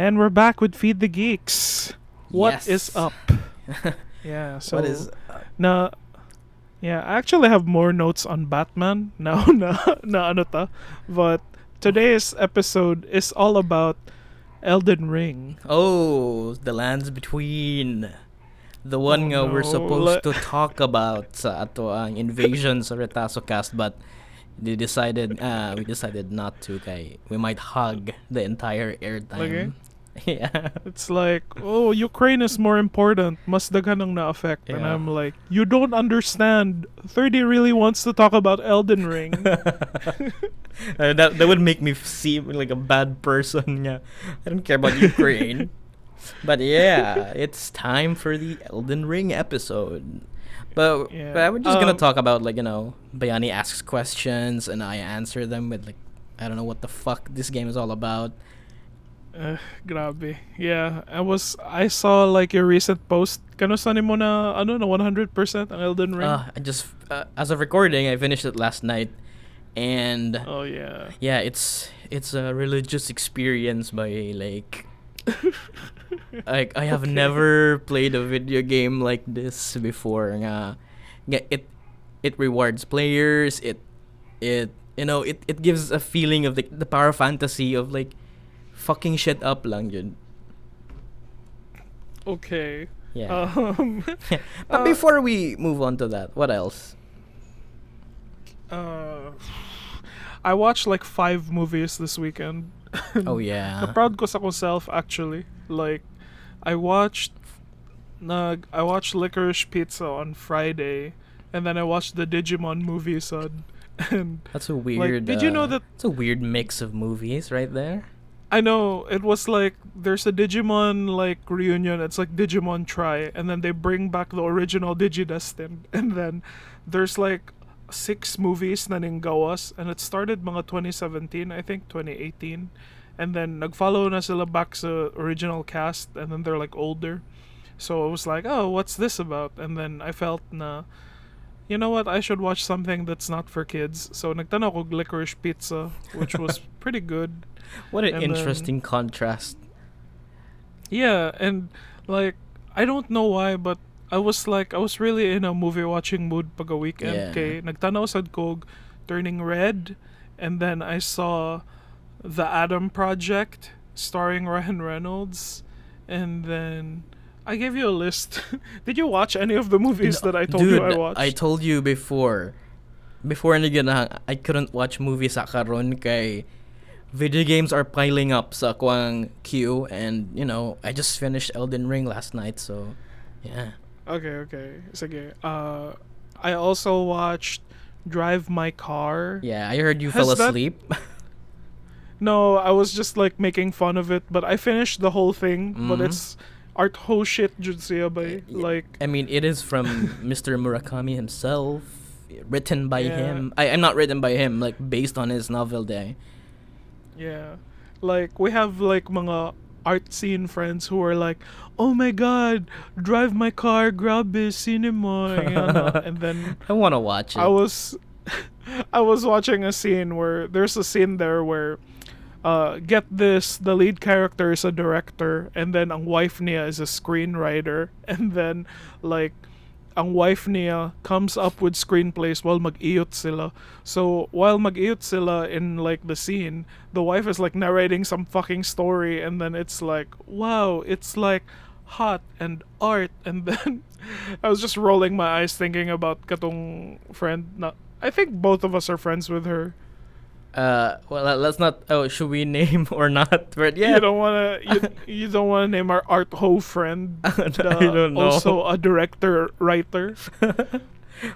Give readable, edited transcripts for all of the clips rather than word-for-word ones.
And we're back with Feed the Geeks. What is Yes. up? Yeah, so What is na yeah, I actually have more notes on Batman now na ano ta. But today's episode is all about Elden Ring. the lands between the Oh one nga we're no. supposed to talk about sa ato ang invasion sa Retaso cast, but we decided not to kay we might hug the entire Okay. airtime. Yeah. It's like, oh, Ukraine is more important. Mas daghan ang na-affect. And Yeah. I'm like, you don't understand. Thirdy really wants to talk about Elden Ring. That would make me seem like a bad person. Yeah. I don't care about Ukraine. But yeah, it's time for the Elden Ring episode. But we're just gonna talk about Bayani asks questions and I answer them with I don't know what the fuck this game is all about. Grabe. Yeah, I saw like your recent post. Kano saan mo na 100% ang Elden Ring? I just as of recording, I finished it last night, and Oh yeah. yeah, it's a religious experience by I have never played a video game like this before. It rewards players. It gives a feeling of the power fantasy of fucking shit up lang yun. Okay. Yeah. But before we move on to that, what else? I watched like 5 movies this weekend. Oh yeah. Proud ko sa ko self actually. Like I watched Licorice Pizza on Friday, and then I watched the Digimon movies on and That's a weird. did you know that It's a weird mix of movies right there. I know it was like there's a Digimon like reunion. It's like Digimon Try, and then they bring back the original Digidestin, and then there's like 6 movies na ning gawas, and it started mga 2017, I think 2018, and then nagfollow na sila back sa original cast, and then they're like older. So I was like, oh, what's this about? And then I felt na, you know what, I should watch something that's not for kids. So nagtanaw ko Licorice Pizza, which was pretty good. What an And interesting contrast. Yeah, and like I don't know why, but I was really in a movie watching mood pag a weekend. Yeah. Okay, nagtanaw sad ko Turning Red, and then I saw The Adam Project starring Ryan Reynolds, and then I gave you a list. Did you watch any of the movies that I told Dude, you I watched? I told you before ni ganahan, I couldn't watch movies sa karon kay video games are piling up sa akwang queue, and I just finished Elden Ring last night, so yeah. Okay. Sige. I also watched Drive My Car. Yeah, I heard you Has fell that- asleep. No, I was just like making fun of it, but I finished the whole thing. But Mhm. it's art ho shit jud siya ba? Like I mean, it is from Mr. Murakami himself, written by Yeah. him. I'm not written by him, based on his novel day. yeah, like we have like mga art scene friends who are like, oh my god, Drive My Car, grabe cinema, and then I want to watch it. I was watching a scene where there's a scene there where get this, the lead character is a director, and then ang wife niya is a screenwriter, and then like ang wife niya comes up with screenplays while mag-iyot sila. So while mag-iyot sila in like the scene, the wife is like narrating some fucking story, and then it's like, wow, it's like hot and art, and then I was just rolling my eyes thinking about katong friend na I think both of us are friends with her. Well, let's not. Oh, should we name or not? But yeah, You don't wanna you don't wanna name our art ho friend, I don't know. also a director writer.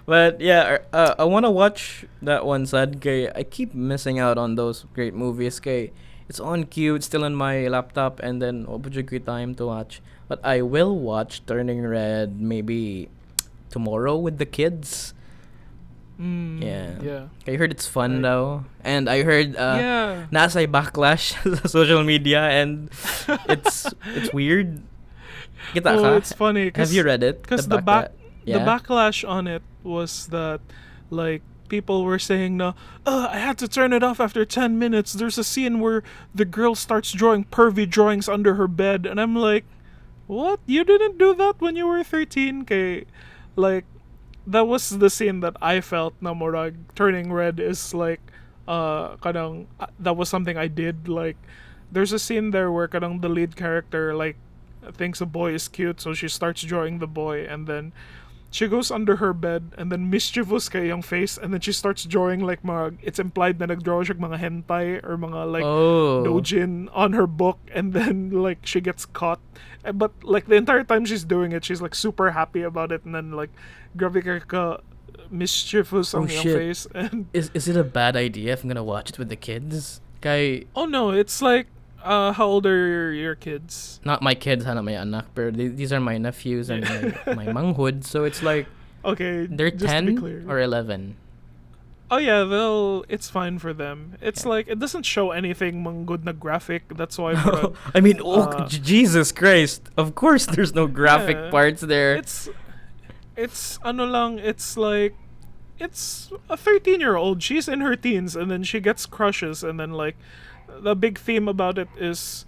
But yeah, I want to watch that one. Sad kay I keep missing out on those great movies. Kay it's on queue. It's still on my laptop, and then wapujud time to watch. But I will watch Turning Red maybe tomorrow with the kids. Yeah. I heard it's fun Like- though, and I heard Yeah. nasa backlash sa social media, and it's weird. Kita Oh, ka? it's funny. Have you read it? Because the backlash on it was that like people were saying na, I had to turn it off after 10 minutes. There's a scene where the girl starts drawing pervy drawings under her bed, and I'm like, what? You didn't do that when you were 13? Okay, like, that was the scene that I felt na murag turning red is like, kadang, that was something I did. Like, there's a scene there where kadang the lead character, like, thinks a boy is cute, so she starts drawing the boy, and then she goes under her bed, and then mischievous kay yung face, and then she starts drawing like mga, it's implied na nagdraw siya mga hentai or mga like doujin on her book, and then like she gets caught. But like the entire time she's doing it, she's like super happy about it, and then like grabe ka mischievous ang yung face. And is it a bad idea if I'm gonna watch it with the kids? Kay, oh no, it's like how old are your kids? not my kids, hana may anak, pero these are my nephews and my manghud, so it's like Okay, they're just to be 10 clear. or 11. Oh yeah, it's fine for them. It's like it doesn't show anything mang good na graphic. That's why murag, I mean, Jesus Christ! Of course, there's no graphic Yeah. parts there. it's ano lang, it's like it's a 13-year-old. She's in her teens, and then she gets crushes, and then like the big theme about it is,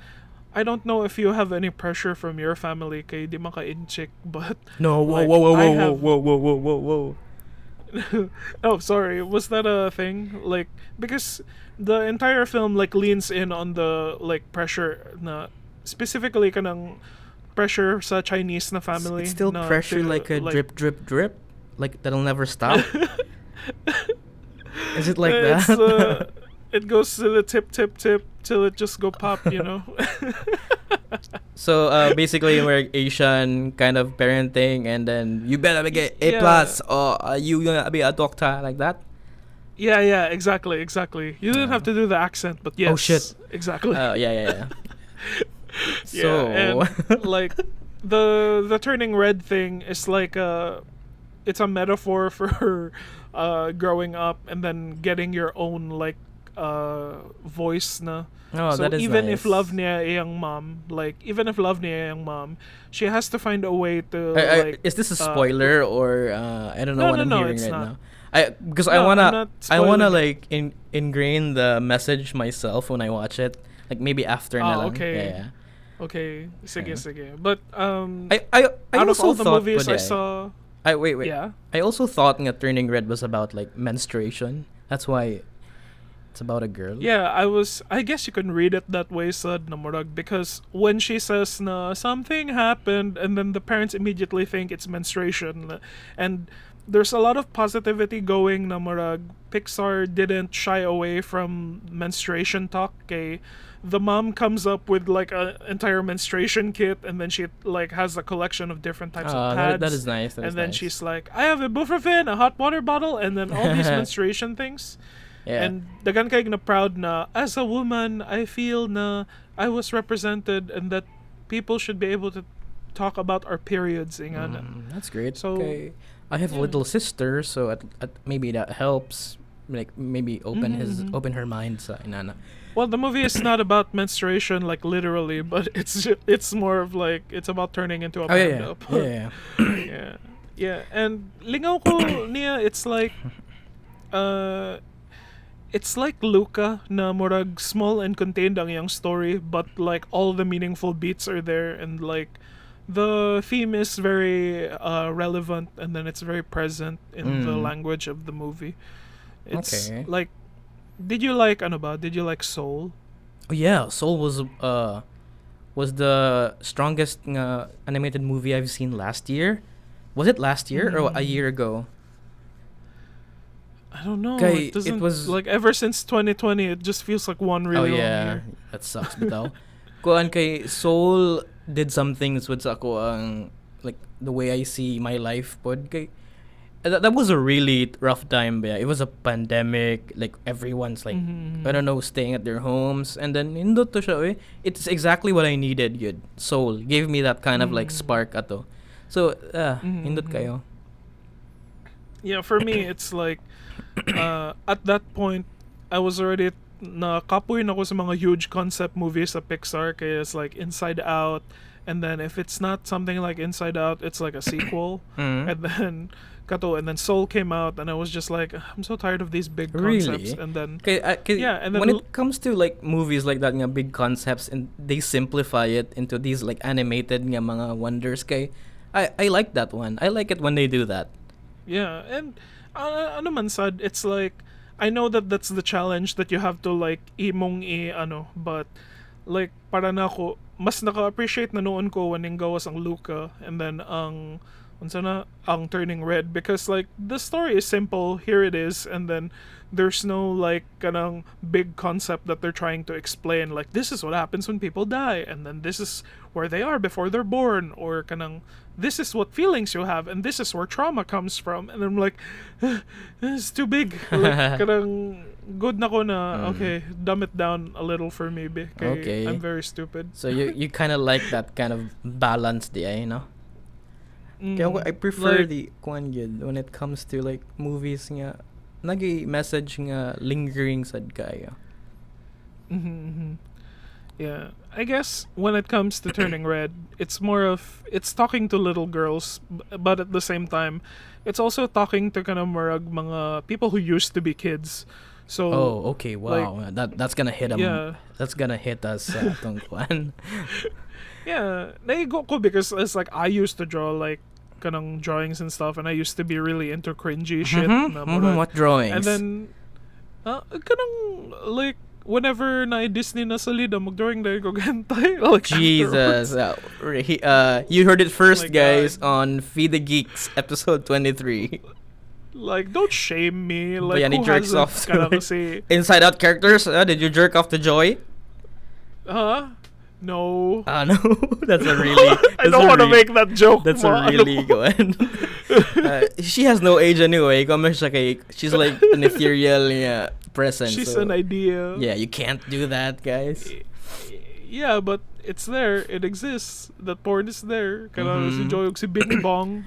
I don't know if you have any pressure from your family kay di man ka inchik, but No, like, whoa, I have- whoa. oh, sorry. Was that a thing? Like, because the entire film like leans in on the like pressure na specifically kanang pressure sa Chinese na family. It's still na pressure to, like a drip, like that'll never stop. Is it like It's, that? it goes to the tip till it just go pop, you know. So basically, we're Asian kind of parenting, and then you better get A Yeah. plus, or you gonna be a doctor like that. yeah, exactly. You didn't have to do the accent, but yes. Oh, shit. Exactly. Yeah. Yeah, So and like the turning red thing is like it's a metaphor for growing up and then getting your own like voice na. oh, So that is even nice. if love niya yung mom, she has to find a way to like. Is this a spoiler or I don't know no, what I'm no, hearing it's right not. now. Because No, I'm not I wanna spoiling like ingrain the message myself when I watch it, like maybe after na lang. okay. Yeah. Okay, sige. But I out of also all the thought movies I kunyari- saw, wait. yeah. I also thought nga Turning Red was about like menstruation. That's why it's about a girl. Yeah, I guess you can read it that way, Sad Namurag, because when she says na something happened, and then the parents immediately think it's menstruation, and there's a lot of positivity going, Namurag. Pixar didn't shy away from menstruation talk. Okay, the mom comes up with like an entire menstruation kit, and then she like has a collection of different types of pads. that is nice. That and is then nice. she's like, I have a ibuprofen, a hot water bottle, and then all these menstruation things. yeah. And dagan kay na proud na as a woman, I feel na I was represented and that people should be able to talk about our periods. That's great. So, okay. I have a yeah. little sister, so maybe that helps. Like maybe open her mind sa inana. Well, the movie is not about menstruation like literally, but it's more of like it's about turning into a Oh yeah, panda. yeah. Yeah. And lingaw ko niya, it's like it's like Luca na murag small and contained ang iyang story, but like all the meaningful beats are there, and like the theme is very relevant, and then it's very present in the language of the movie. It's Okay. like, did you like Soul? Oh yeah, Soul was the strongest animated movie I've seen last year. Was it last year or a year ago? I don't know. Kay, It doesn't it was- like ever since 2020. It just feels like one Oh really long yeah, year. that sucks bitaw. Kuan kay Soul did some things with ako ang like the way I see my life pod kay that was a really rough time. Yeah, it was a pandemic. Like everyone's like Mhm. I don't know, staying at their homes, and then indot to siya. It's exactly what I needed. Yun, Soul gave me that kind of like spark ato. So indot kayo. Yeah, for me, it's like at that point, I was already nakapoy na ako sa mga huge concept movies sa Pixar, kaya it's like Inside Out, and then if it's not something like Inside Out, it's like a sequel. And then Soul came out, and I was just like, I'm so tired of these big concepts. Really? And then And then when it comes to like movies like that, nga big concepts, and they simplify it into these like animated nga mga wonders, I like that one. I like it when they do that. yeah, and ano man sad, it's like I know that that's the challenge that you have to like but like para na ako mas naka-appreciate na noon ko when gawas ang Luca, and then ang Turning Red, because like the story is simple, here it is, and then there's no like kanang big concept that they're trying to explain, like this is what happens when people die, and then this is where they are before they're born, or kanang this is what feelings you have, and this is where trauma comes from, and I'm like, it's too big. Like kanang good na ko na, okay, dumb it down a little for me, Okay. I'm very stupid. So you kind of like that kind of balance, you know? Kaya I prefer like, the kwan yun when it comes to like movies nga nagi-message nga lingering sad kayo. Yeah, I guess when it comes to Turning Red, it's talking to little girls, but at the same time, it's also talking to kind of mga people who used to be kids. So Okay, wow. Like, that's gonna hit 'em. Yeah. That's gonna hit us tong kwan. Yeah, naigo ko because it's like I used to draw like kanang drawings and stuff, and I used to be really into cringy shit. Na murag- What drawings? And then kanang like whenever na Disney na salida mag-drawing na ko hentai. Like Jesus. You heard it first, my guys, God. on Feed the Geeks, episode 23. Like, don't shame me. Like, Bayani who jerks hasn't off. kanang kasi, Inside Out characters, did you jerk off to Joy? no. No. That's a really... I don't want to make that joke. That's a really good one. She has no age anyway. She's like an ethereal presence. She's so, an idea. Yeah, you can't do that, guys. Yeah, but it's there. It exists. That porn is there. Kanang si Joy ug si Bing Bong.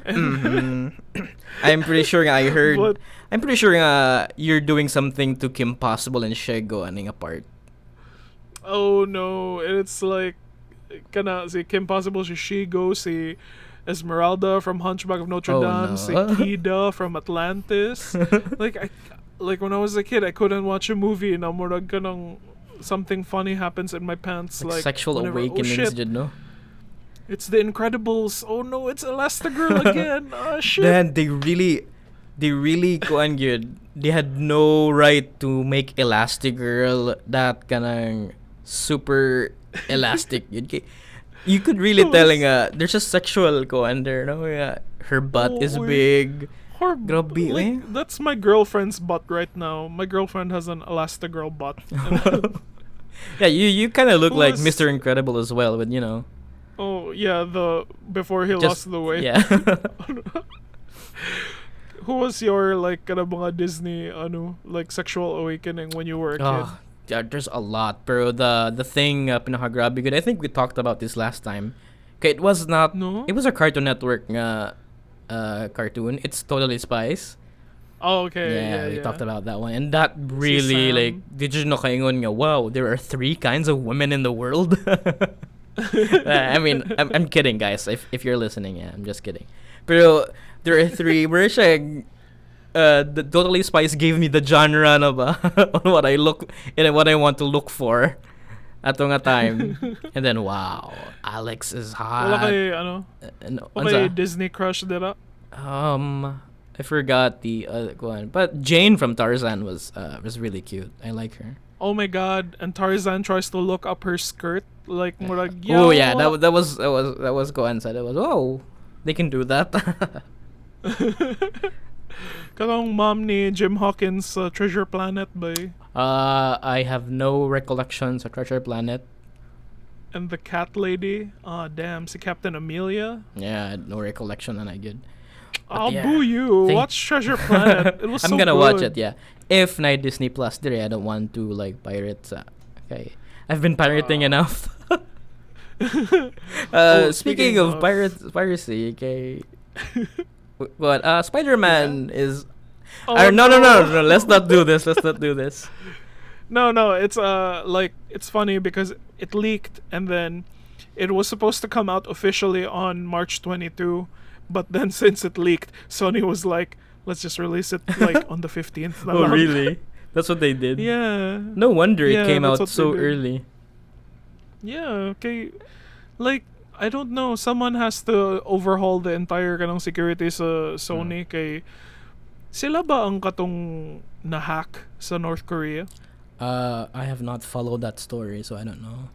I'm pretty sure I heard... But- I'm pretty sure you're doing something to Kim Possible and Shego aning apart. Oh no, it's like si Kim Possible, si Shigo, si Esmeralda from Hunchback of Notre Dame, no. si Kida from Atlantis. like when I was a kid, I couldn't watch a movie na murag kanang something funny happens in my pants, like sexual whenever, awakenings, shit, did no? it's the Incredibles. Oh no, it's Elastigirl again. Oh shit. Then they really kuan gyud. They had no right to make Elastigirl that kanang super elastic. You could really telling there's a sexual kuan there, no? Her butt is big. Grabe, like, that's my girlfriend's butt right now. My girlfriend has an Elastigirl butt. Yeah, you kind of look Who like was- Mr. Incredible as well, but you know. Oh yeah, before he lost the weight. Yeah. Who was your like kind of mga Disney like sexual awakening when you were a kid? Oh, yeah, there's a lot, pero the thing pinakagrabe good. I think we talked about this last time. Okay, it was not. No? It was a Cartoon Network cartoon. It's Totally Spies. Oh, okay. Yeah, we talked about that one, and that really Sam. like did you know kaingon nga, wow, there are 3 kinds of women in the world. I mean, I'm kidding, guys. If you're listening, yeah, I'm just kidding. Pero there are 3. Where siya, the Totally Spies gave me the genre na ba on what I look and what I want to look for at nga time. And then wow, Alex is hot. Wala kay Unsa? Disney crush dira? I forgot the one, but Jane from Tarzan was really cute. I like her. Oh my god! And Tarzan tries to look up her skirt, like murag. Oh yeah, that was Gohan said. It was they can do that. Kanang mom ni Jim Hawkins sa Treasure Planet bay. I have no recollections of Treasure Planet. And the cat lady. Damn, si Captain Amelia. Yeah, I had no recollection and I good. I'll boo you. Watch Treasure Planet. It was I'm so gonna good. watch it, yeah. If Night Disney Plus today, I don't want to like pirate. Okay, I've been pirating enough. Speaking of piracy, okay. What? Spider-Man is. Oh, no. Let's not do this. No, it's like it's funny because it leaked and then it was supposed to come out officially on March 22, but then since it leaked, Sony was like, let's just release it like on the 15th. na Oh, lang." really? That's what they did? Yeah. No wonder it Yeah, came that's out what they so did. early. Yeah, okay. Like I don't know, someone has to overhaul the entire kanang security sa Sony kay sila ba ang katong na-hack sa North Korea? I have not followed that story, so I don't know.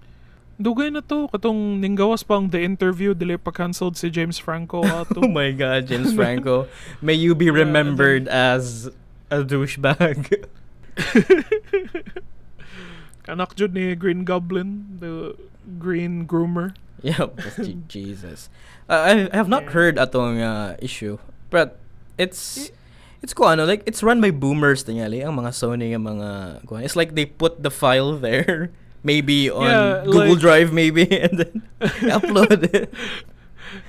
Dugay na to, katong ninggawas pa ang The Interview, dili pa cancelled si James Franco ato. Oh my God, James Franco. May you be remembered as a douchebag. Kanak jud ni Green Goblin, the Green Groomer. Yeah, Jesus. I have not Yeah. heard atong issue, but it's ko ano, like it's run by boomers tingali ang mga Sony ang mga kuan. It's like they put the file there, maybe on Yeah, Google like- Drive maybe, and then upload it.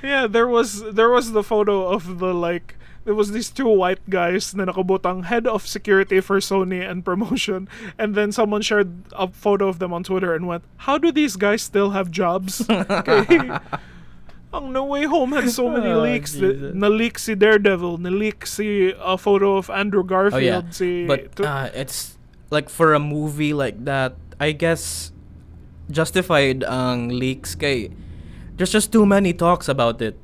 Yeah, there was the photo of the like there was these two white guys na nakabutang head of security for Sony and promotion, and then someone shared a photo of them on Twitter and went, "How do these guys still have jobs?" Okay. Ang No Way Home had so many Oh, leaks. Jesus. Na-leak si Daredevil, na-leak si a photo of Andrew Garfield. Oh yeah, Si but it's like for a movie like that, I guess justified ang leaks kay there's just too many talks about it.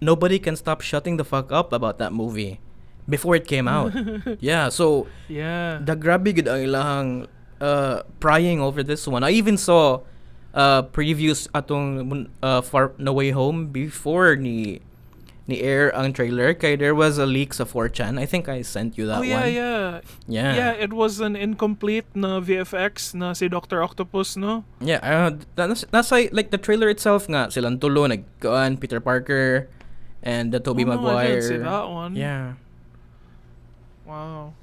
Nobody can stop shutting the fuck up about that movie before it came out. Yeah, so yeah. the grabe gud ang ilahang prying over this one. I even saw previews atong for No Way Home before ni air ang trailer kay there was a leak sa 4chan. I think I sent you that Oh yeah, one. yeah. Yeah. Yeah, it was an incomplete na VFX na si Dr. Octopus, no? Yeah, that's like the trailer itself nga silang tulo nagkuan Peter Parker and the Tobey Oh, no, I Maguire. didn't see that one. Yeah. Wow.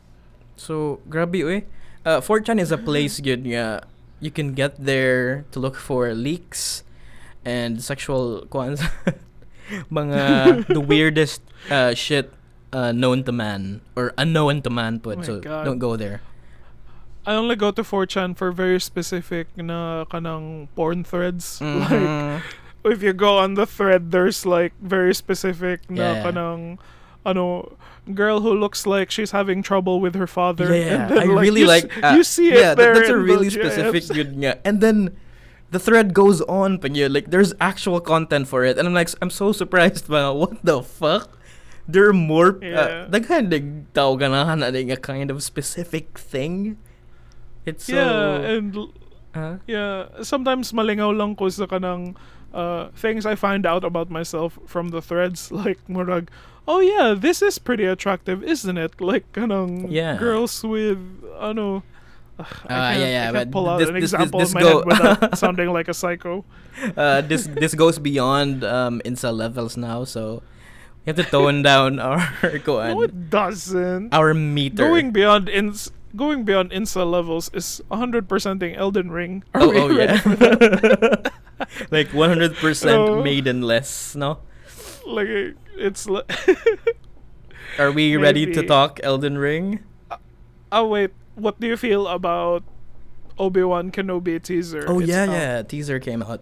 So, grabe eh. 4chan is a place good nga you can get there to look for leaks and sexual kuans mga the weirdest shit known to man or unknown to man Oh put. my So, God. don't go there. I only go to 4chan for very specific na kanang porn threads. Like, Mhm. if you go on the thread, there's like very specific na Yeah. kanang ano girl who looks like she's having trouble with her father. Yeah, And then, I really you like. you see yeah, it there. that's a in the really GIFs. specific good nga. And then the thread goes on, but yeah, like there's actual content for it, and I'm so surprised. Ba, what the fuck? There are more. Yeah. Daghan ganahan na a kind of specific thing. It's so. Yeah, and Huh? yeah, sometimes malingaw lang ko sa kanang things I find out about myself from the threads. Like, murag, oh yeah, this is pretty attractive, isn't it? Like, kanang Yeah. girls with, ano, I but can't pull out this- an this- example this in my go- head without sounding like a psycho. This goes beyond incel levels now, so we have to tone down our No, it doesn't. our meter. Going beyond incel levels is 100%ing Elden Ring. Are Oh, we oh ready yeah. for that? Like 100% Oh. maidenless, no? Like, it's like... Are we ready to Maybe. talk Elden Ring? Oh wait, what do you feel about Obi-Wan Kenobi teaser? Oh It's yeah, out. yeah. Teaser came out.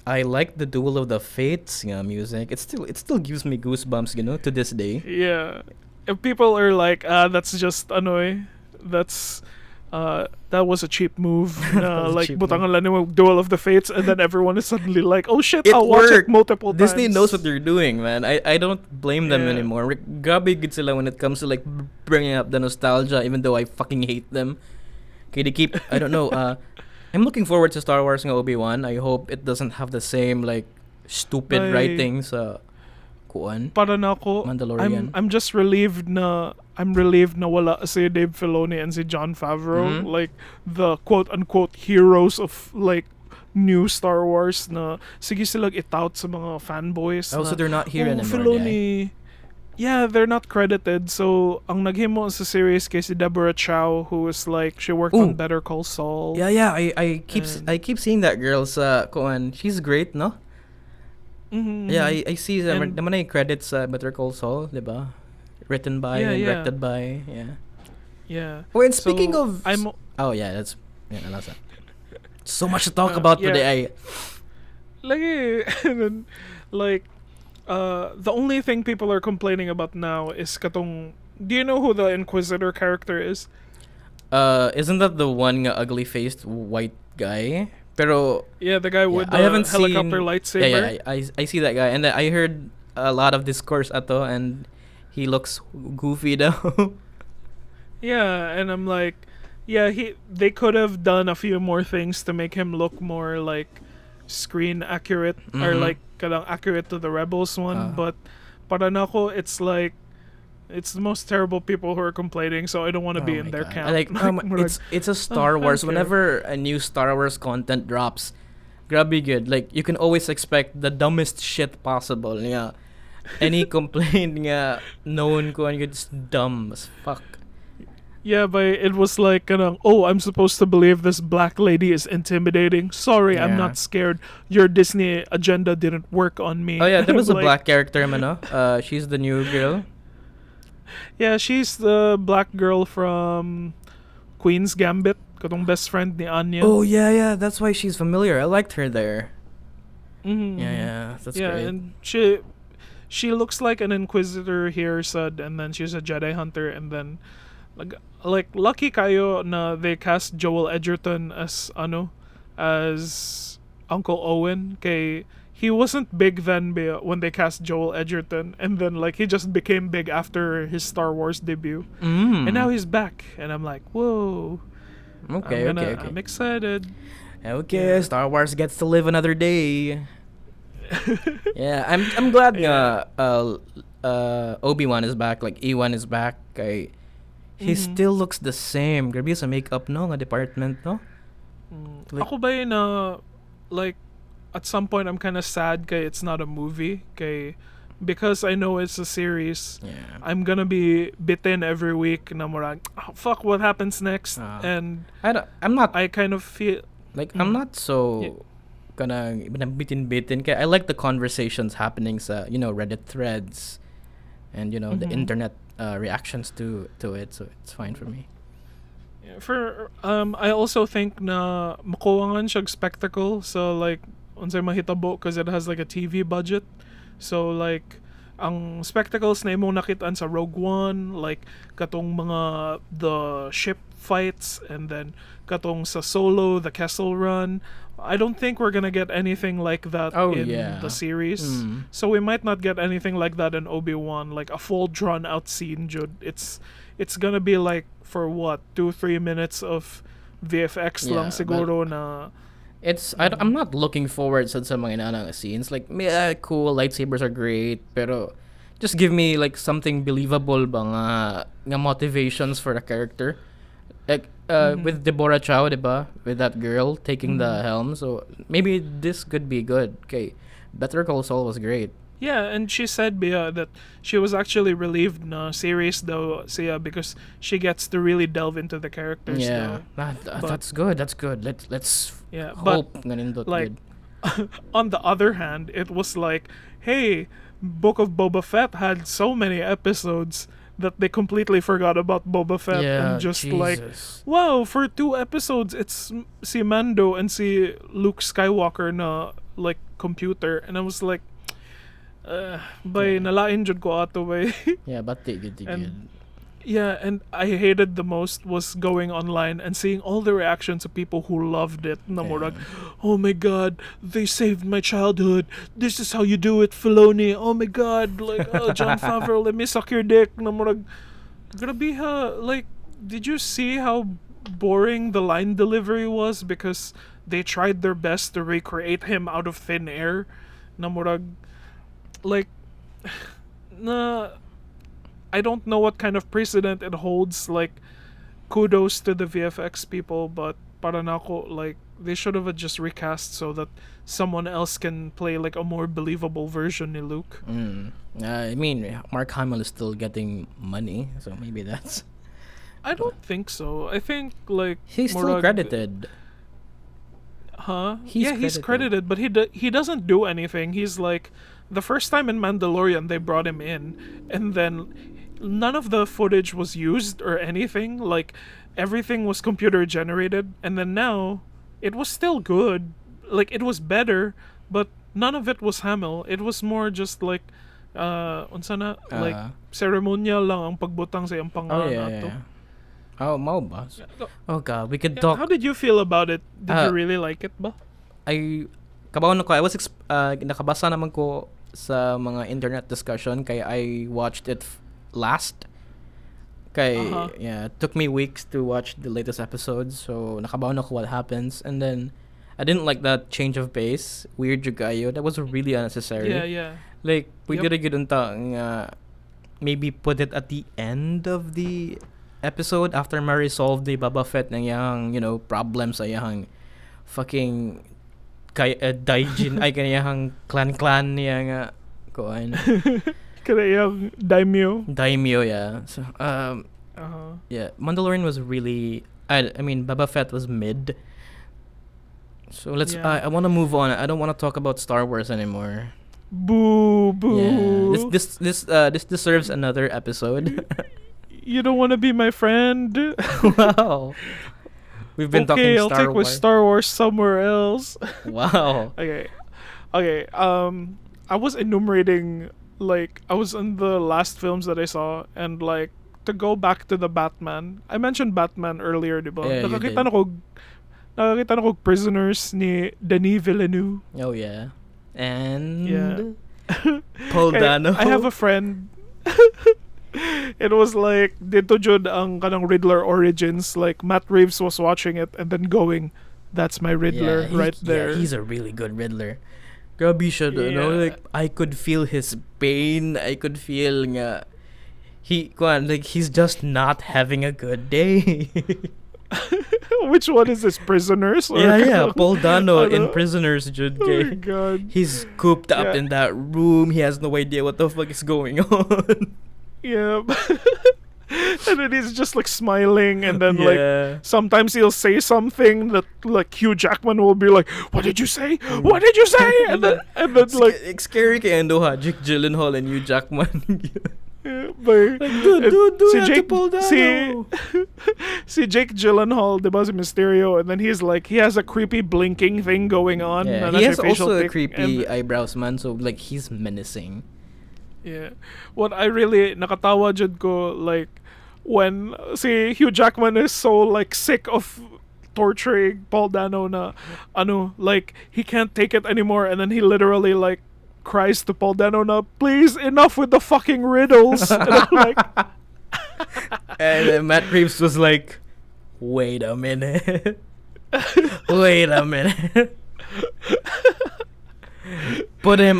I like the Duel of the Fates music. It still gives me goosebumps, you know, to this day. Yeah. If people are like, that's just annoy, that's that was a cheap move. That was a Like cheap butangan lang yung Duel of the Fates, and then everyone is suddenly like, oh shit, It I'll watch it worked. multiple Disney times. knows what they're doing, man. I don't blame them Yeah. anymore. Grabe good sila when it comes to like bringing up the nostalgia, even though I fucking hate them. Okay, they keep. I don't know. I'm looking forward to Star Wars ng Obi-Wan. I hope it doesn't have the same like stupid Ay. writing sa kuan. Para na ako, Mandalorian. I'm just relieved na wala si Dave Filoni and si Jon Favreau, Mhm. like the quote unquote heroes of like new Star Wars na sige silang itout sa mga fanboys. Oh, na, so they're not here "Oh, anymore. Filoni, yeah, they're not credited. So ang naghimo sa series kay si Deborah Chow, who is like she worked Ooh. on Better Call Saul. Yeah, I keep seeing that girl sa kuan. She's great, no? Mhm, Yeah, mhm. I see And- naman na yung credits sa Better Call Saul, 'di ba? Written by Yeah, and yeah. directed by, yeah. Yeah. Oh, and speaking So, of Oh yeah, that's that. So much to talk about Yeah. today. And then, like, the only thing people are complaining about now is katong. Do you know who the Inquisitor character is? Isn't that the one ugly faced white guy? Pero Yeah, the guy yeah, with I the haven't helicopter seen. lightsaber. Yeah, I see that guy, and then I heard a lot of discourse ato, and he looks goofy though. Yeah, and I'm like, yeah, they could have done a few more things to make him look more like screen accurate or Mhm. like kadang accurate to the Rebels one, but para nako it's like it's the most terrible people who are complaining, so I don't want to be Oh in my their God. camp. Like Murag, it's a "Oh, Star I don't Wars. care." Whenever a new Star Wars content drops, grabby good. Like you can always expect the dumbest shit possible. Yeah. Any complaint nga known ko and it's dumb as fuck. Yeah, but it was like, oh, I'm supposed to believe this black lady is intimidating. Sorry, I'm Yeah. not scared. Your Disney agenda didn't work on me. Oh yeah, there was a Like, black character man, no? She's the new girl. Yeah, she's the black girl from Queen's Gambit. Katong best friend ni Anya. Oh yeah, that's why she's familiar. I liked her there. Mhm. Yeah, that's Yeah, great. and she looks like an Inquisitor here, said, and then she's a Jedi Hunter, and then like lucky kayo na they cast Joel Edgerton as as Uncle Owen. Kay he wasn't big then when they cast Joel Edgerton, and then like he just became big after his Star Wars debut, and now he's back, and I'm like, whoa. Okay. I'm excited. Okay, Yeah. Star Wars gets to live another day. Yeah, I'm glad nga Obi-Wan is back, like Ewan is back. He Mhm. still looks the same. Grabe sa makeup no nga department no. Like- Ako ba yun na, like, at some point I'm kind of sad kay it's not a movie. Kay, because I know it's a series, Yeah. I'm gonna be bitten every week na murag, oh, fuck, what happens next? And I'm not I kind of feel, like I'm not so Yeah. gonna bitin kaya I like the conversations happening sa Reddit threads and the Mhm. internet reactions to it, so it's fine for me. I also think na makuwangan siyang spectacle, so like unsay mahitabo because it has like a TV budget. So like ang spectacles na imong nakitaan sa Rogue One, like katong mga the ship fights, and then katong sa Solo, the Kessel Run. I don't think we're gonna get anything like that Oh, in yeah. the series. Mm. So we might not get anything like that in Obi-Wan, like a full drawn out scene, Jude. It's gonna be like for what 2-3 minutes of VFX lang Yeah, siguro na. I'm not looking forward sa mga inanang scenes. Like, cool, lightsabers are great, pero just give me like something believable ba nga motivations for the character. Like with Deborah Chow, diba? With that girl taking the helm. So maybe this could be good. Okay. Better Call Saul was great. Yeah, and she said that she was actually relieved na series though siya because she gets to really delve into the characters. Yeah. Though. That's good. That's good. Let's Yeah, but hope nga nindot like good. on the other hand, it was like, hey, Book of Boba Fett had so many episodes that they completely forgot about Boba Fett Yeah, and just like, Jesus. wow, for 2 episodes it's si Mando and si Luke Skywalker na like computer, and I was like, bay nalain jud ko ato bay. Yeah, but they good. And yeah, and I hated the most was going online and seeing all the reactions of people who loved it. Na murag, oh my god, they saved my childhood. This is how you do it, Filoni. Oh my god, like, oh, John Favreau, let me suck your dick. Na murag, grabe ha, like, did you see how boring the line delivery was because they tried their best to recreate him out of thin air? Na murag, like, na, I don't know what kind of precedent it holds. Like, kudos to the VFX people, but para na ako, like, they should have just recast so that someone else can play like a more believable version ni Luke. I mean, Mark Hamill is still getting money, so maybe that's. I don't think so. I think like He's still murag- credited. Huh? He's He's credited, but he doesn't do anything. He's like the first time in Mandalorian they brought him in, and then none of the footage was used or anything. Like everything was computer generated, and then now it was still good. Like it was better, but none of it was Hamill. It was more just like unsa na, like ceremonial lang ang pagbutang sa iyang Oh pangalan yeah, ato. yeah. Oh, mao ba? Yeah. Oh god, we could Yeah, talk. how did you feel about it? Did you Uh, really like it ba? I kabaw na ko. I was nakabasa naman ko sa mga internet discussion kaya I watched it last. Kay yeah, it took me weeks to watch the latest episodes, so nakabaw na ko what happens, and then I didn't like that change of pace. Weird jugayo. That was really unnecessary. Yeah, yeah. Like we Yep. did a good unta nga maybe put it at the end of the episode after ma-resolve the Boba Fett ng yang, problems sa yang fucking daijin ay kaniyang clan niya nga kuan. Kada yung Daimyo, yeah. So yeah, Mandalorian was really I mean Boba Fett was mid. So let's Yeah. I want to move on. I don't want to talk about Star Wars anymore. Boo boo. Yeah. This deserves another episode. You don't want to be my friend? Wow. We've been talking I'll Star take my Wars. Star Wars somewhere else. Wow. Okay. I was enumerating, like, I was in the last films that I saw, and like to go back to the Batman. I mentioned Batman earlier, di ba? Yeah, you Nakakita did. na ko Prisoners ni Denis Villeneuve. Oh yeah. And Yeah. Paul Kaya Dano. I have a friend. It was like dito jud ang kanang Riddler origins. Like Matt Reeves was watching it and then going, "That's my Riddler right there." Yeah, he's a really good Riddler. Grabe siya, Yeah. like I could feel his pain. I could feel nga he's just not having a good day. Which one is this? Prisoners? Or yeah. Paul Dano in Ano? Prisoners, Jude. Oh my god. He's cooped up Yeah. in that room. He has no idea what the fuck is going on. Yeah. And then he's just like smiling, and then like Yeah. sometimes he'll say something that like Hugh Jackman will be like, "What did you say? What did you say?" And then like It's scary kay ando ha, Jake Gyllenhaal and Hugh Jackman. but dude, si you have to Jake pull Dano. si Jake Gyllenhaal, diba, si Mysterio, and then he has a creepy blinking thing going on. Yeah, na he nasa has facial also a pic, creepy and- eyebrows, man. So like he's menacing. Yeah. What I really nakatawa jud ko, like when si Hugh Jackman is so like sick of torturing Paul Dano na like he can't take it anymore, and then he literally like cries to Paul Dano na, "Please, enough with the fucking riddles." And I'm like, And then Matt Reeves was like, "Wait a minute, wait a minute." Put him,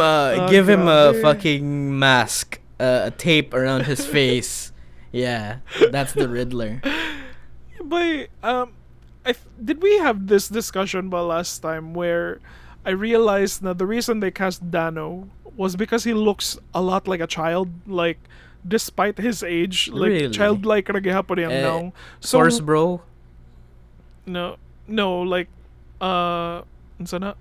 give him a grabe. fucking mask, a tape around his face. Yeah, that's the Riddler. But did we have this discussion ba last time where I realized that the reason they cast Dano was because he looks a lot like a child, like despite his age, like Really? childlike ra gihapon yang now. Source, bro. No, like unsa na?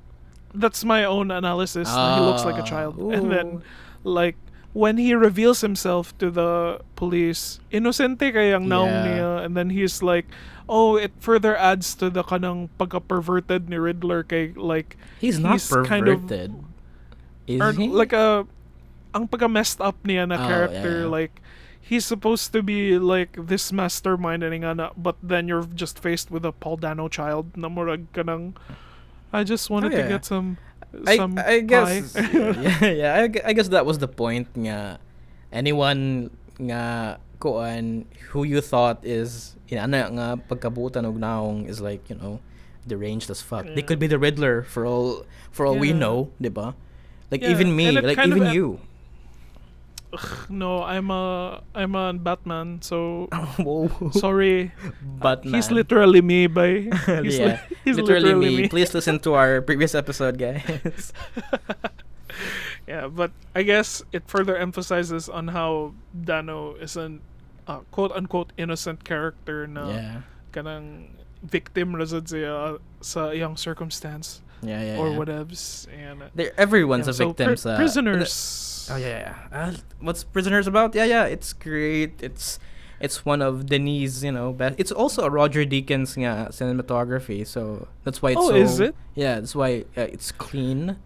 That's my own analysis. Na he looks like a child, and then like when he reveals himself to the police, inocente kayang naong Yeah. niya, and then he's like, oh, it further adds to the kanang pagka-perverted ni Riddler kay like He's not kind of- perverted. Is or he? like ang pagka-messed up niya na Oh, character, yeah. like he's supposed to be like this mastermind and nga na, but then you're just faced with a Paul Dano child na murag kanang I just wanted Oh, to yeah. get some I guess pie. I guess that was the point nga anyone nga kuan who you thought is ana nga pagkabutan og naong is like deranged as fuck. They Yeah. could be the Riddler for all we Yeah. know, diba? Like Yeah, even me, and it like kind of even em- you. No, I'm a Batman, so Whoa. sorry. Batman. He's literally me, by he's, yeah, he's literally me. me. Please listen to our previous episode, guys. Yeah, but I guess it further emphasizes on how Dano is an quote unquote innocent character na Yeah. kanang victim ra sad siya sa iyang circumstance. or yeah. whatevs. And Everyone's yeah, a so victim. Prisoners. Oh yeah, yeah. What's Prisoners about? Yeah, yeah. It's great. It's one of Denis, best. It's also a Roger Deakins cinematography, so that's why it's Oh, so. is it? Yeah, that's why it's clean.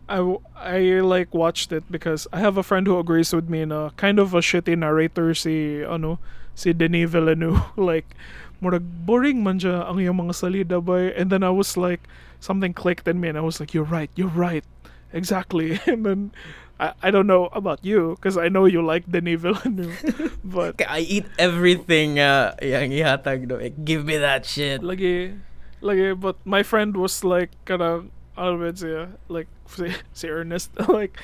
I like watched it because I have a friend who agrees with me na kind of a shitty narrator si Denis Villeneuve like murag boring man siya ang iyang mga salida ba, and then I was like something clicked in me and I was like you're right exactly. And then I don't know about you because I know you like Denis Villeneuve but I eat everything. Yang ihatag do. Give me that shit. lagi but my friend was like kanang siya like si Ernest like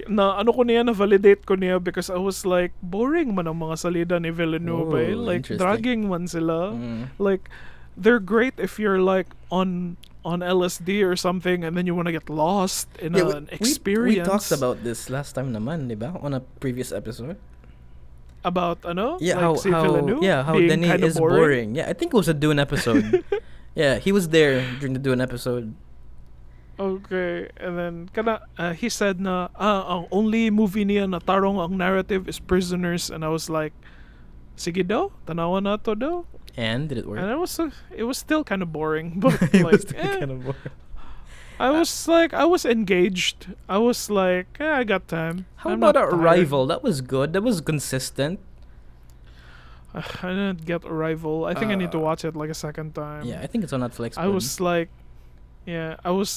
na ano ko niya na validate ko niya because I was like boring man ang mga salida ni Villeneuve like interesting. dragging man sila like they're great if you're like on LSD or something and then you want to get lost in an experience. We talked about this last time naman, diba? On a previous episode. About Yeah, like si Villeneuve how being Denis kinda is boring. Yeah, I think it was a Dune episode. Yeah, he was there during the Dune episode. Okay, and then he said na ang only movie niya na tarong ang narrative is Prisoners, and I was like, sige daw, tanawan na to daw. And did it work? And it was still kind of boring, but It like was kind of boring. I was engaged. I was like, I got time. How I'm about not tired. Arrival? That was good. That was consistent. I didn't get Arrival. I think I need to watch it like a second time. Yeah, I think it's on Netflix. I was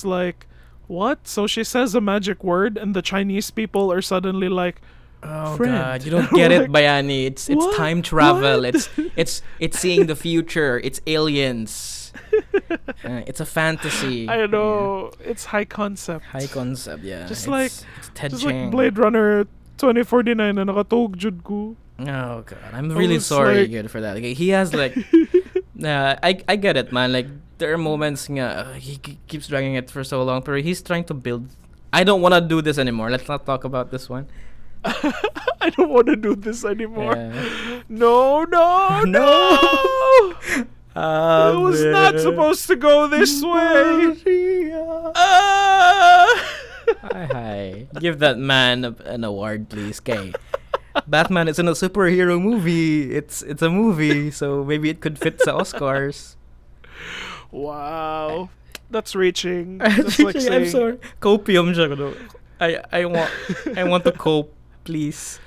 like, what? So she says a magic word, and the Chinese people are suddenly like, oh friend. god, you don't get it, Like, Bayani. It's what? time travel. What? It's seeing the future. It's aliens. It's a fantasy. I know it's high concept. High concept, yeah. Just it's Ted Just Chiang. like Blade Runner 2049 na nakatug jud ko. Oh god, I'm really was sorry, like- kid, for that. Like, he has like, I get it, man. Like there are moments, he keeps dragging it for so long, but he's trying to build. I don't want to do this anymore. Let's not talk about this one. I don't want to do this anymore. Yeah. No. It was not supposed to go this way. Hi. Give that man an award, please. Kay. Batman isn't a superhero movie. It's a movie, so maybe it could fit sa Oscars. Wow, that's reaching. That's like I'm saying, sorry. Copium siya ko. I want to cope, please.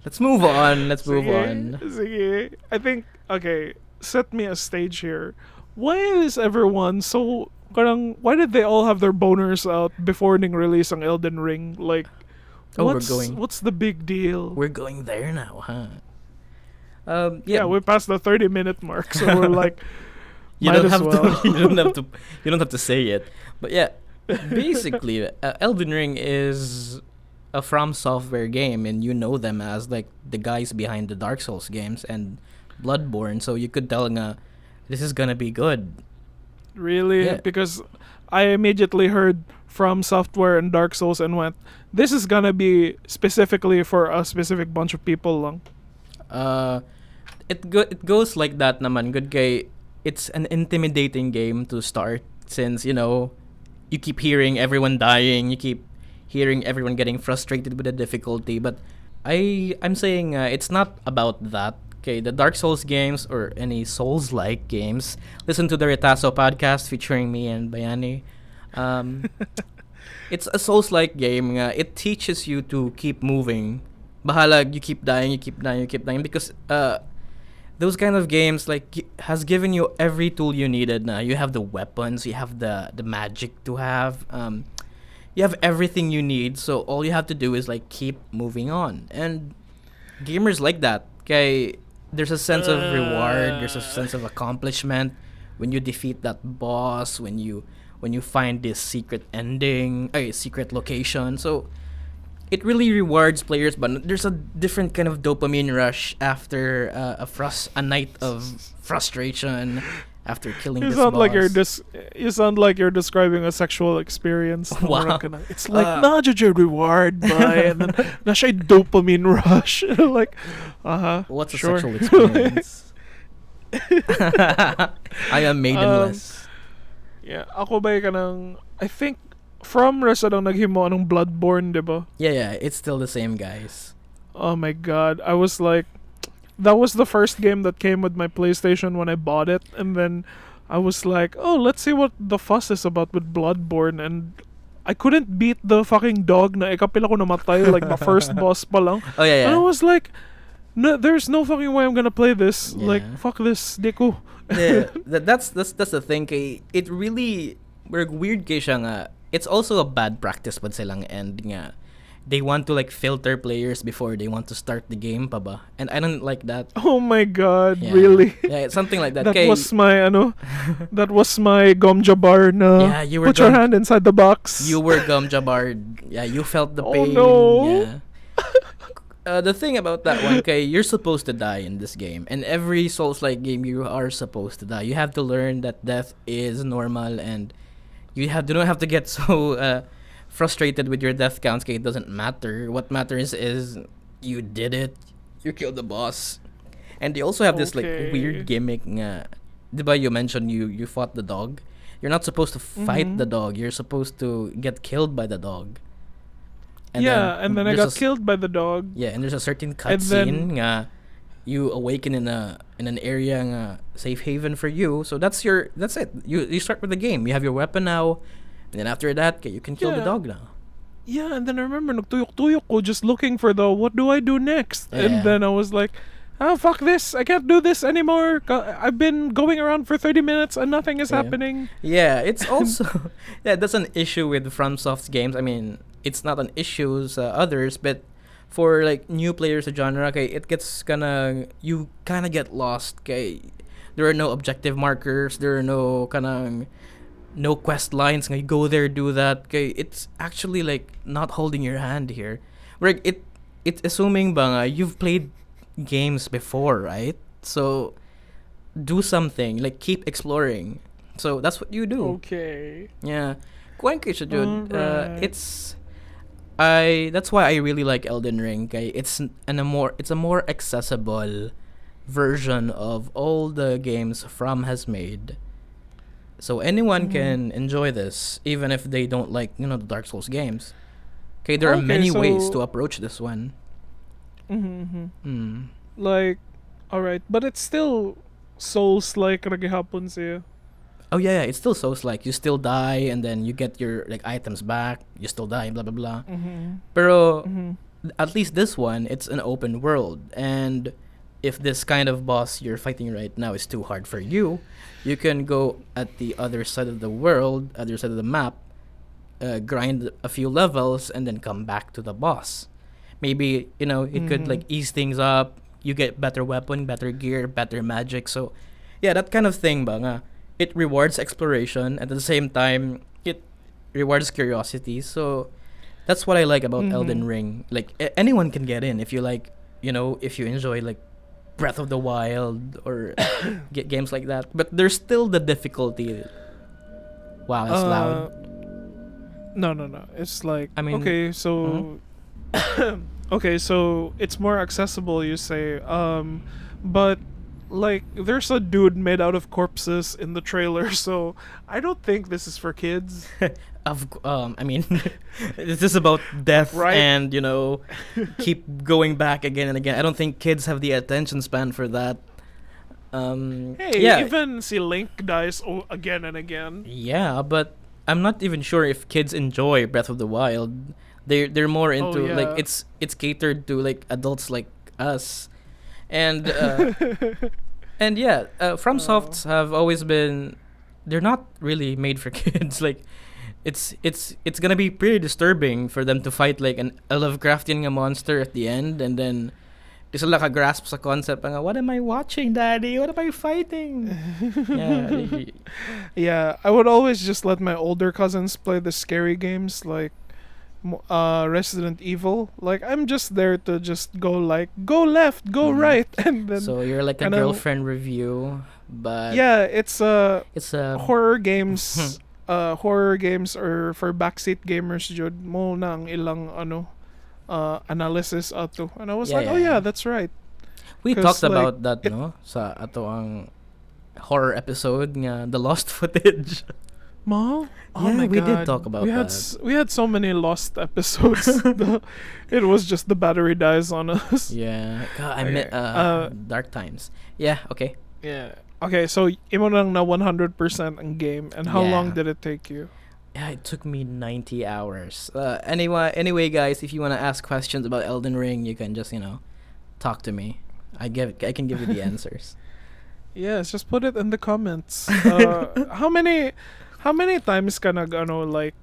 Let's move on. Sige. I think, okay, set me a stage here. Why is everyone so why did they all have their boners out before ning release ang Elden Ring? Like, what's the big deal? We're going there now, huh? Yeah, we're past the 30-minute mark, so we're like, you might don't as have well. to. You don't have to say it. But yeah, basically, Elden Ring is a From Software game, and you know them as like the guys behind the Dark Souls games and Bloodborne. So you could tell this is gonna be good. Really? Yeah. Because I immediately heard From Software and Dark Souls and went, this is gonna be specifically for a specific bunch of people lang. It goes like that naman. Good guy. It's an intimidating game to start since you keep hearing everyone dying, you keep hearing everyone getting frustrated with the difficulty. But I'm saying it's not about that. Okay, the Dark Souls games or any Souls-like games, listen to the Retaso podcast featuring me and Bayani. It's a Souls-like game. It teaches you to keep moving. Bahala, you keep dying because those kind of games has given you every tool you needed. Now you have the weapons, you have the magic to have. You have everything you need. So all you have to do is keep moving on. And gamers like that. Okay, there's a sense of reward. There's a sense of accomplishment when you defeat that boss. When you find this secret ending, secret location. So it really rewards players, but there's a different kind of dopamine rush after a night of frustration after killing this boss. You sound like you're describing a sexual experience. Wow. It's like nadya reward by and then na siya dopamine rush. Like, What's sure. a sexual experience? I am maidenless. Yeah, ako ba kanang I think from Rasa daw naghimo anong Bloodborne, 'di ba? Yeah, it's still the same, guys. Oh my god. I was like that was the first game that came with my PlayStation when I bought it, and then I was like, "Oh, let's see what the fuss is about with Bloodborne." And I couldn't beat the fucking dog na ikapila ko namatay like the first boss pa lang. Oh yeah, And I yeah. was like, no, there's no fucking way I'm gonna play this. Like, Yeah. fuck this, Diku. Yeah, that's the thing. Kay, it really weird kay siya nga. It's also a bad practice pag silang end nga. They want to like filter players before they want to start the game pa ba? And I don't like that. Oh my god, Yeah. really? Yeah, it's something like that. That Kay, was my that was my Gomja bar na Yeah, you were put your Gom- hand inside the box. you were gum jabard. Yeah, you felt the Oh, pain. no. Yeah. The thing about that one, kay, you're supposed to die in this game, and every Souls-like game you are supposed to die. You have to learn that death is normal, and don't have to get so frustrated with your death counts. Kay, it doesn't matter. What matters is you did it. You killed the boss, and they also have this like Okay. weird gimmick. Nga, diba you mentioned you fought the dog. You're not supposed to fight the dog. You're supposed to get killed by the dog. and then I there's got killed by the dog. Yeah, and there's a certain And then- cutscene nga you awaken in an area nga safe haven for you. So that's it. You start with the game. You have your weapon now, and then after that, you can kill the Yeah. dog now. Yeah, and then I remember nagtuyok-tuyok ko just looking for the what do I do next? Yeah. And then I was like, oh, fuck this. I can't do this anymore. I've been going around for 30 minutes and nothing is Yeah. happening. Yeah, it's also that's an issue with FromSoft's games. I mean, it's not an issue others, but for like new players of genre, okay, it gets you kind of get lost. Okay, there are no objective markers. There are no quest lines. You go there, do that. Okay, it's actually like not holding your hand here. Where it's assuming you've played games before, right? So do something like keep exploring. So that's what you do. Okay. Yeah. Kuwan kay siya, Jud. Alright. That's why I really like Elden Ring. Kay it's a more accessible version of all the games From has made. So anyone can enjoy this, even if they don't like, the Dark Souls games. Okay, there are Okay, many ways so- to approach this one. Like, alright. But it's still Souls-like ragihapon siya. Oh yeah, it's still Soulslike. You still die, and then you get your like items back. You still die, blah blah blah. Pero at least this one, it's an open world, and if this kind of boss you're fighting right now is too hard for you, you can go at the other side of the world, other side of the map, grind a few levels, and then come back to the boss. Maybe it could like ease things up. You get better weapon, better gear, better magic. So yeah, that kind of thing ba nga. It rewards exploration, at the same time it rewards curiosity. So that's what I like about Elden Ring. Like anyone can get in if you like, if you enjoy like Breath of the Wild or get games like that. But there's still the difficulty. Wow, it's loud. No. It's like, I mean- okay, so okay, so it's more accessible, you say. But like there's a dude made out of corpses in the trailer, so I don't think this is for kids. I mean, this is about death, Right. and keep going back again and again. I don't think kids have the attention span for that. Hey, yeah, even see Link dies again and again. yeah, but I'm not even sure if kids enjoy Breath of the Wild. They're more into yeah. like it's catered to like adults like us, and and yeah, FromSofts have always been, they're not really made for kids. Like it's gonna be pretty disturbing for them to fight like a Lovecraftian nga monster at the end, and then di sila grasp sa concept nga, what am I watching, daddy? What am I fighting? Yeah. Yeah, I would always just let my older cousins play the scary games like Resident Evil. Like I'm just there to just go left, go right, and then So you're like a kinda- girlfriend review, but yeah, it's it's a horror games. Horror games or for backseat gamers, jud mo na ang ilang analysis ato. And I was Yeah, like, oh yeah. yeah, that's right. we 'cause, talked about like, that no sa ato ang horror episode nga the lost footage. Mall? Oh Yeah, my we god. did talk about we had that. we had so many lost episodes. It was just the battery dies on us. Yeah. God, I Okay. met dark times. Yeah, okay. Yeah. Okay, so imo lang na 100% ang game, and how long Yeah. did it take you? Yeah, it took me 90 hours. Anyway, guys, if you want to ask questions about Elden Ring, you can just, talk to me. I can give you the answers. Yes, just put it in the comments. How many times ka nag like,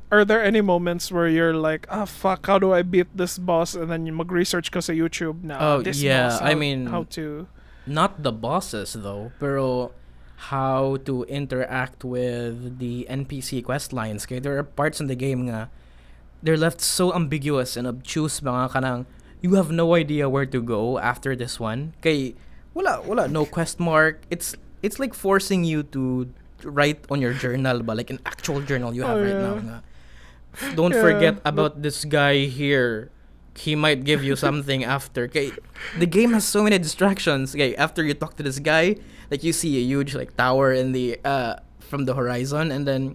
are there any moments where you're like, ah fuck, how do I beat this boss, and then you mag-research ka sa YouTube na Oh, this yeah, boss, I mean- how to Not the bosses though, pero how to interact with the NPC quest lines. Kaya there are parts in the game nga they're left so ambiguous and obtuse mga kanang you have no idea where to go after this one. Kay wala no quest mark. It's like forcing you to write on your journal ba, like an actual journal you have right now nga. Don't Yeah, forget but- about this guy here. He might give you something after. Okay, the game has so many distractions. Okay, after you talk to this guy, like you see a huge like tower in the from the horizon, and then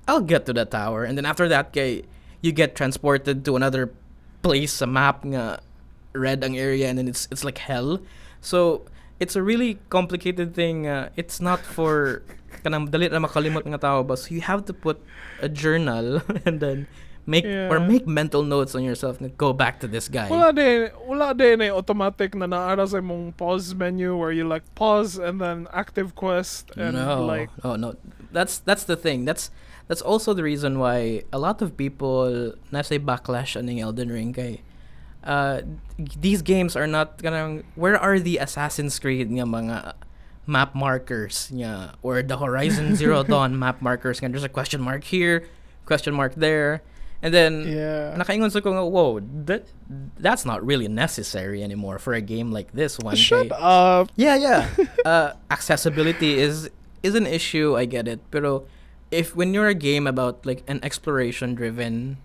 I'll get to the tower, and then after that, okay, you get transported to another place. A map nga red ang area, and then it's like hell. So it's a really complicated thing. It's not for kanang dali na makalimot nga tao, but so you have to put a journal and then make mental notes on yourself and go back to this guy. wala din eh automatic na naara sa mong pause menu where you like pause and then active quest and like no. That's the thing. That's also the reason why a lot of people na say backlash on Elden Ring kay these games are not gonna where are the Assassin's Creed nga mga map markers nga or the Horizon Zero Dawn map markers nga there's a question mark here, question mark there. And then, nakaingon sa ko nga, whoa, that's not really necessary anymore for a game like this one. shut up. Yeah. Accessibility is an issue, I get it. Pero when you're a game about like an exploration driven,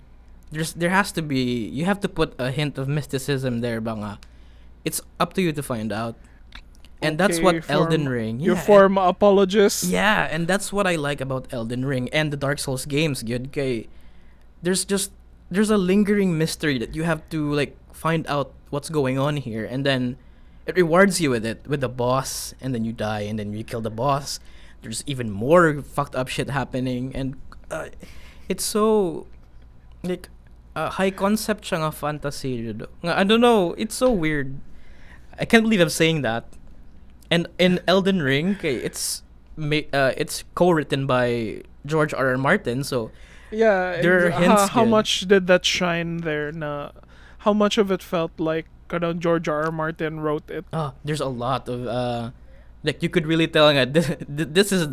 there has to be, you have to put a hint of mysticism there ba nga. It's up to you to find out. And that's what Elden Ring. You form apologists. Yeah, and that's what I like about Elden Ring and the Dark Souls games, good kay. There's a lingering mystery that you have to like find out what's going on here, and then it rewards you with the boss, and then you die, and then you kill the boss. There's even more fucked up shit happening, and it's so like high concept siya nga fantasy. I don't know, it's so weird. I can't believe I'm saying that. And in Elden Ring, it's co-written by George R.R. Martin, so Yeah, there are hints how good. much did that shine there na how much of it felt like George R. R. Martin wrote it? There's a lot of like you could really tell nga this is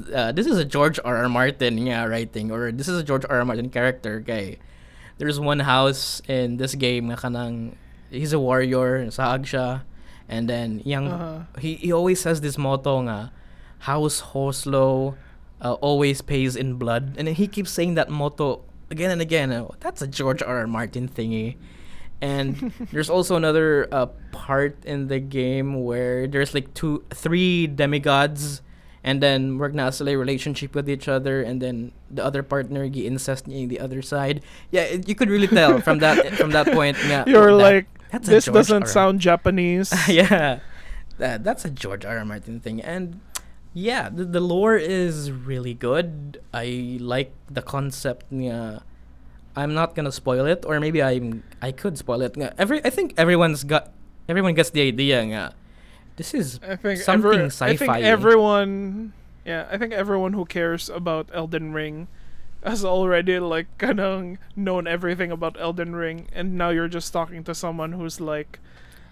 a George R. R. Martin writing, or this is a George R. R. Martin character kay. There's one house in this game nga kanang he's a warrior, saag siya, and then he always says this motto nga House Hoslo always pays in blood, and then he keeps saying that motto again and again. That's a George R. R. Martin thingy. And there's also another part in the game where there's like 3 demigods, and then we're gonna a relationship with each other, and then the other partner gi-incest niya the other side. Yeah, you could really tell from that point. Yeah, You're like, that's a this George doesn't R. R. sound Japanese. Yeah, that's a George R. R. Martin thing. And yeah, the lore is really good. I like the concept niya. I'm not gonna spoil it, or maybe I could spoil it. I think everyone gets the idea nga. This is something sci-fi. I think everyone who cares about Elden Ring has already like kanang known everything about Elden Ring, and now you're just talking to someone who's like,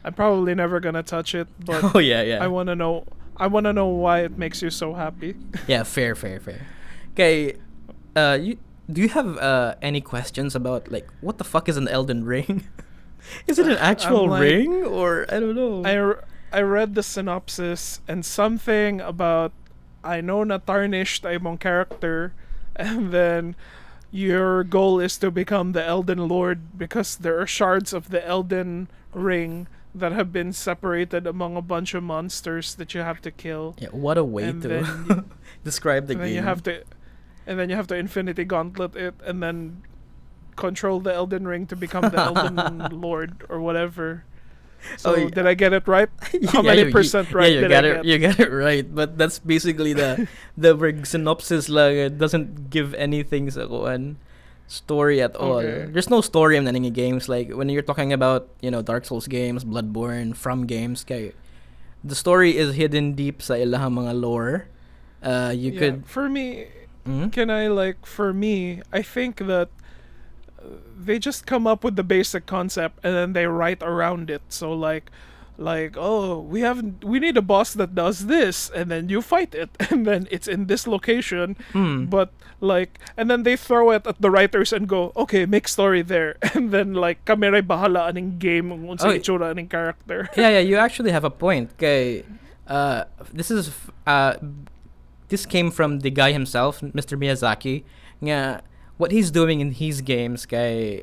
I'm probably never gonna touch it, but oh yeah. I wanna know why it makes you so happy. Yeah, fair. Okay, do you have any questions about like what the fuck is an Elden Ring? Is it an actual like, ring, or I don't know? I read the synopsis and something about I know na Tarnished ay mong character, and then your goal is to become the Elden Lord because there are shards of the Elden Ring that have been separated among a bunch of monsters that you have to kill. Yeah, what a way And to then describe the And then game. and then you have to Infinity Gauntlet it, and then control the Elden Ring to become the Elden Lord or whatever. So did I get it right? How many percent right you did got I it. get? You got it right. But that's basically the synopsis lang. It doesn't give anything sa kuan story at all. Okay. There's no story in any games. Like when you're talking about Dark Souls games, Bloodborne, From games, kay the story is hidden deep sa ilahang mga lore. You could for me. Mhm. For me, I think that they just come up with the basic concept and then they write around it. So oh, we need a boss that does this, and then you fight it, and then it's in this location. But and then they throw it at the writers and go, okay, make story there, and then kami ray bahala aning game kung unsa itsura aning character. yeah, you actually have a point. Kay this came from the guy himself, Mr. Miyazaki. Nga what he's doing in his games, kay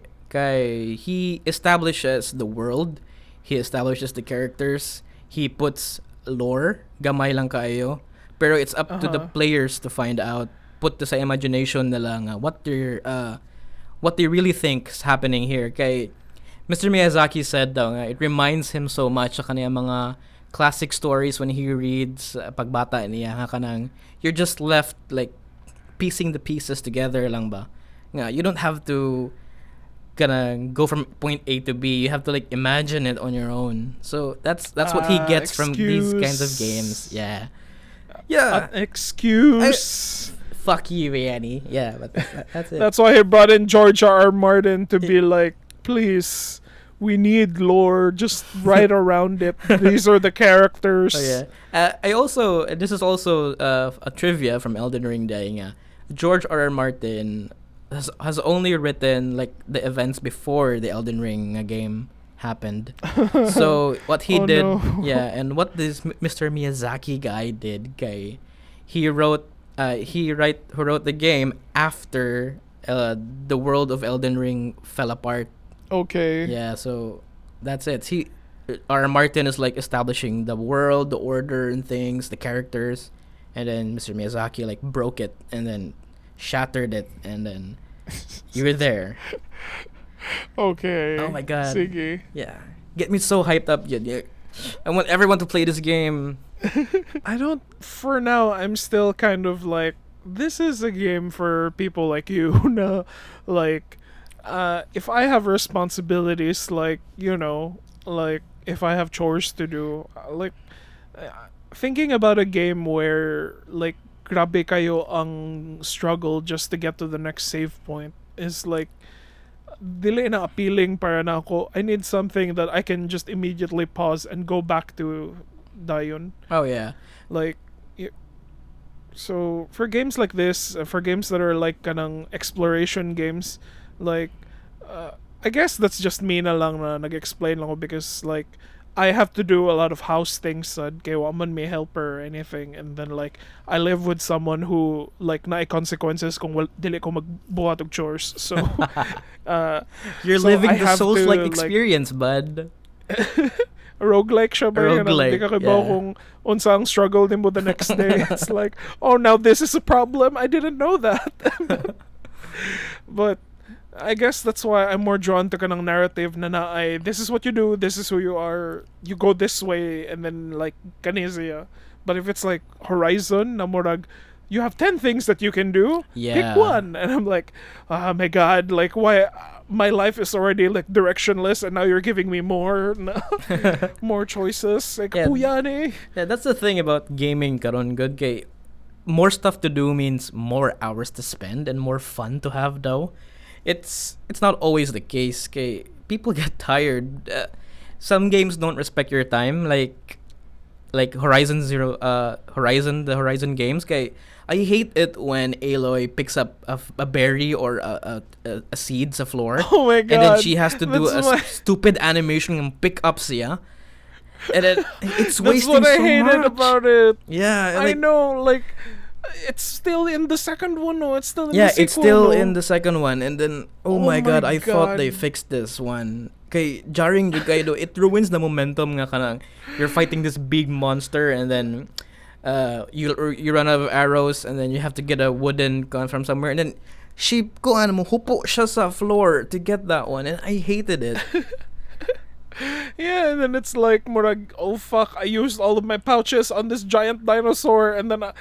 he establishes the world, he establishes the characters, he puts lore, gamay lang kaayo, pero it's up to the players to find out, put to sa imagination nila nga what they really think is happening here. Kay Mr. Miyazaki said daw nga it reminds him so much sa kaniyang mga classic stories when he reads pagbata niya nga kanang you're just left piecing the pieces together lang ba. Nga, you don't have to gonna go from point A to B. You have to imagine it on your own. So that's what he gets from these kinds of games. Yeah. Excuse. Fuck you, Bayani. Yeah, but that's it. That's why he brought in George R. Martin to be please, we need lore. Just write around it. These are the characters. Oh yeah. This is also a trivia from Elden Ring day nga. George R. Martin has only written the events before the Elden Ring game happened. So what he did, and what this Mr. Miyazaki guy did, he wrote the game after the world of Elden Ring fell apart. Okay. Yeah, so that's it. R. Martin is establishing the world, the order and things, the characters, and then Mr. Miyazaki broke it and then shattered it, and then you were there. Okay. Oh my god. Sige. Yeah. Get me so hyped up. Yeah. I want everyone to play this game. For now, I'm still kind of this is a game for people like you. No, if I have responsibilities, if I have chores to do, thinking about a game where grabe kayo ang struggle just to get to the next save point is dili na appealing para na ako. I need something that I can just immediately pause and go back to dayon. Oh yeah. So for games like this, for games that are kanang exploration games, I guess that's just me na lang na nag-explain lang ko because I have to do a lot of house things kay wa man may helper or anything, and then I live with someone who na consequences kung dili ko magbuhat og chores. So you're so living I the have Soulslike to, experience, bud. Roguelike siya ba? Roguelike, Di ka kibaw yeah. kung unsa ang struggle din mo the next day. It's oh, now this is a problem. I didn't know that. But I guess that's why I'm more drawn to kanang narrative na this is what you do, this is who you are, you go this way, and then kanisiya. But if it's Horizon, na murag, you have 10 things that you can do, pick one. And I'm oh my god, why my life is already directionless and now you're giving me more more choices. Puyane. Yeah, that's the thing about gaming karon good kay more stuff to do means more hours to spend and more fun to have though. It's not always the case. Kay people get tired. Some games don't respect your time, like Horizon the Horizon games. Kay I hate it when Aloy picks up a berry or a seed sa floor. Oh my god! And then she has to do a stupid animation and pick up siya. And then it's wasting so much. That's what I hated about it. Yeah, I know. It's still in the second one, no? It's still in the sequel, it's still no? in the second one, and then oh my god, I thought they fixed this one. Kay jarring jud kay do, it ruins the momentum nga kanang you're fighting this big monster, and then you run out of arrows, and then you have to get a wooden gun from somewhere, and then she hupo siya sa floor to get that one, and I hated it. Yeah, and then it's like, murag, oh fuck, I used all of my pouches on this giant dinosaur, and then I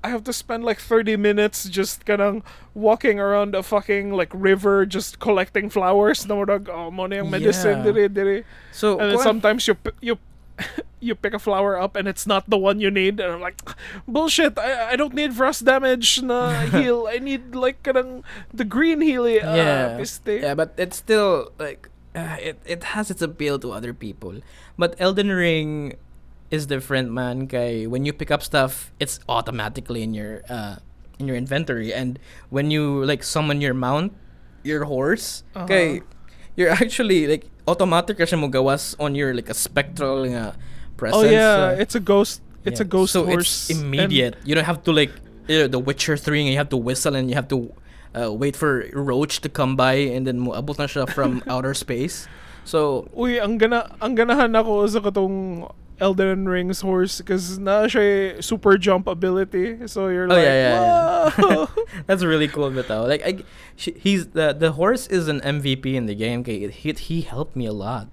have to spend like 30 minutes just kanang walking around a fucking like river just collecting flowers. Na murag, oh, mo na yung medicine, Yeah. diri. So And then sometimes you pick a flower up and it's not the one you need, and I'm like, bullshit, I don't need frost damage na heal. I need like kanang the green heal. yeah, Piste. yeah, but it's still like it has its appeal to other people. But Elden Ring is different, man. Kay when you pick up stuff, it's automatically in your inventory, and when you like summon your mount, your horse, kay you're actually like automatic kasi mo gawas on your like a spectral presence. Oh yeah, it's a ghost. It's a ghost so horse. it's immediate. You don't have to like the Witcher 3 and you have to whistle and you have to wait for Roach to come by and then moabot na siya from outer space. So Uy, ang ganahan ako sa katong Elden Ring's horse because na siya super jump ability. So you're like, yeah. whoa. That's really cool, bitaw. Like he's the horse is an MVP in the game. Okay, he helped me a lot.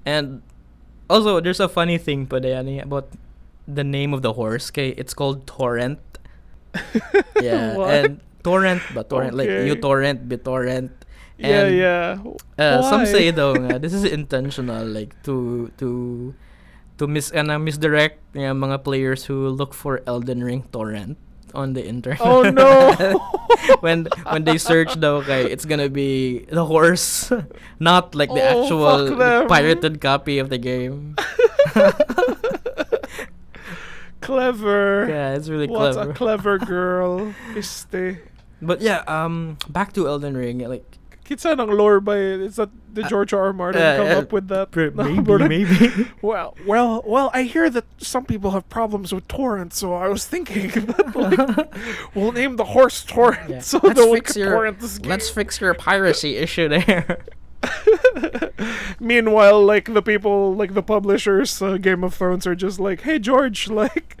And also there's a funny thing pa Bayani about the name of the horse. Okay, it's called Torrent. Yeah, What? and Torrent, but Torrent like Okay. you torrent, BitTorrent. Yeah, And yeah. some Why? say though nga, this is intentional, like to misdirect yung mga players who look for Elden Ring torrent on the internet. Oh no. when they search though, okay, it's gonna be the horse, not like the Oh, actual fuck them. pirated copy of the game. Clever. Yeah, it's really What's clever. a clever girl? Piste. But yeah, back to Elden Ring, like Kitsa ng lore by is that the George R. R. Martin come up with that? maybe. Well, I hear that some people have problems with torrent, so I was thinking that, like, we'll name the horse Torrent Yeah. so Let's that we fix can your- torrent this game. Let's fix your piracy issue there. Meanwhile, like the people, like the publishers, Game of Thrones are just like, "Hey George, like,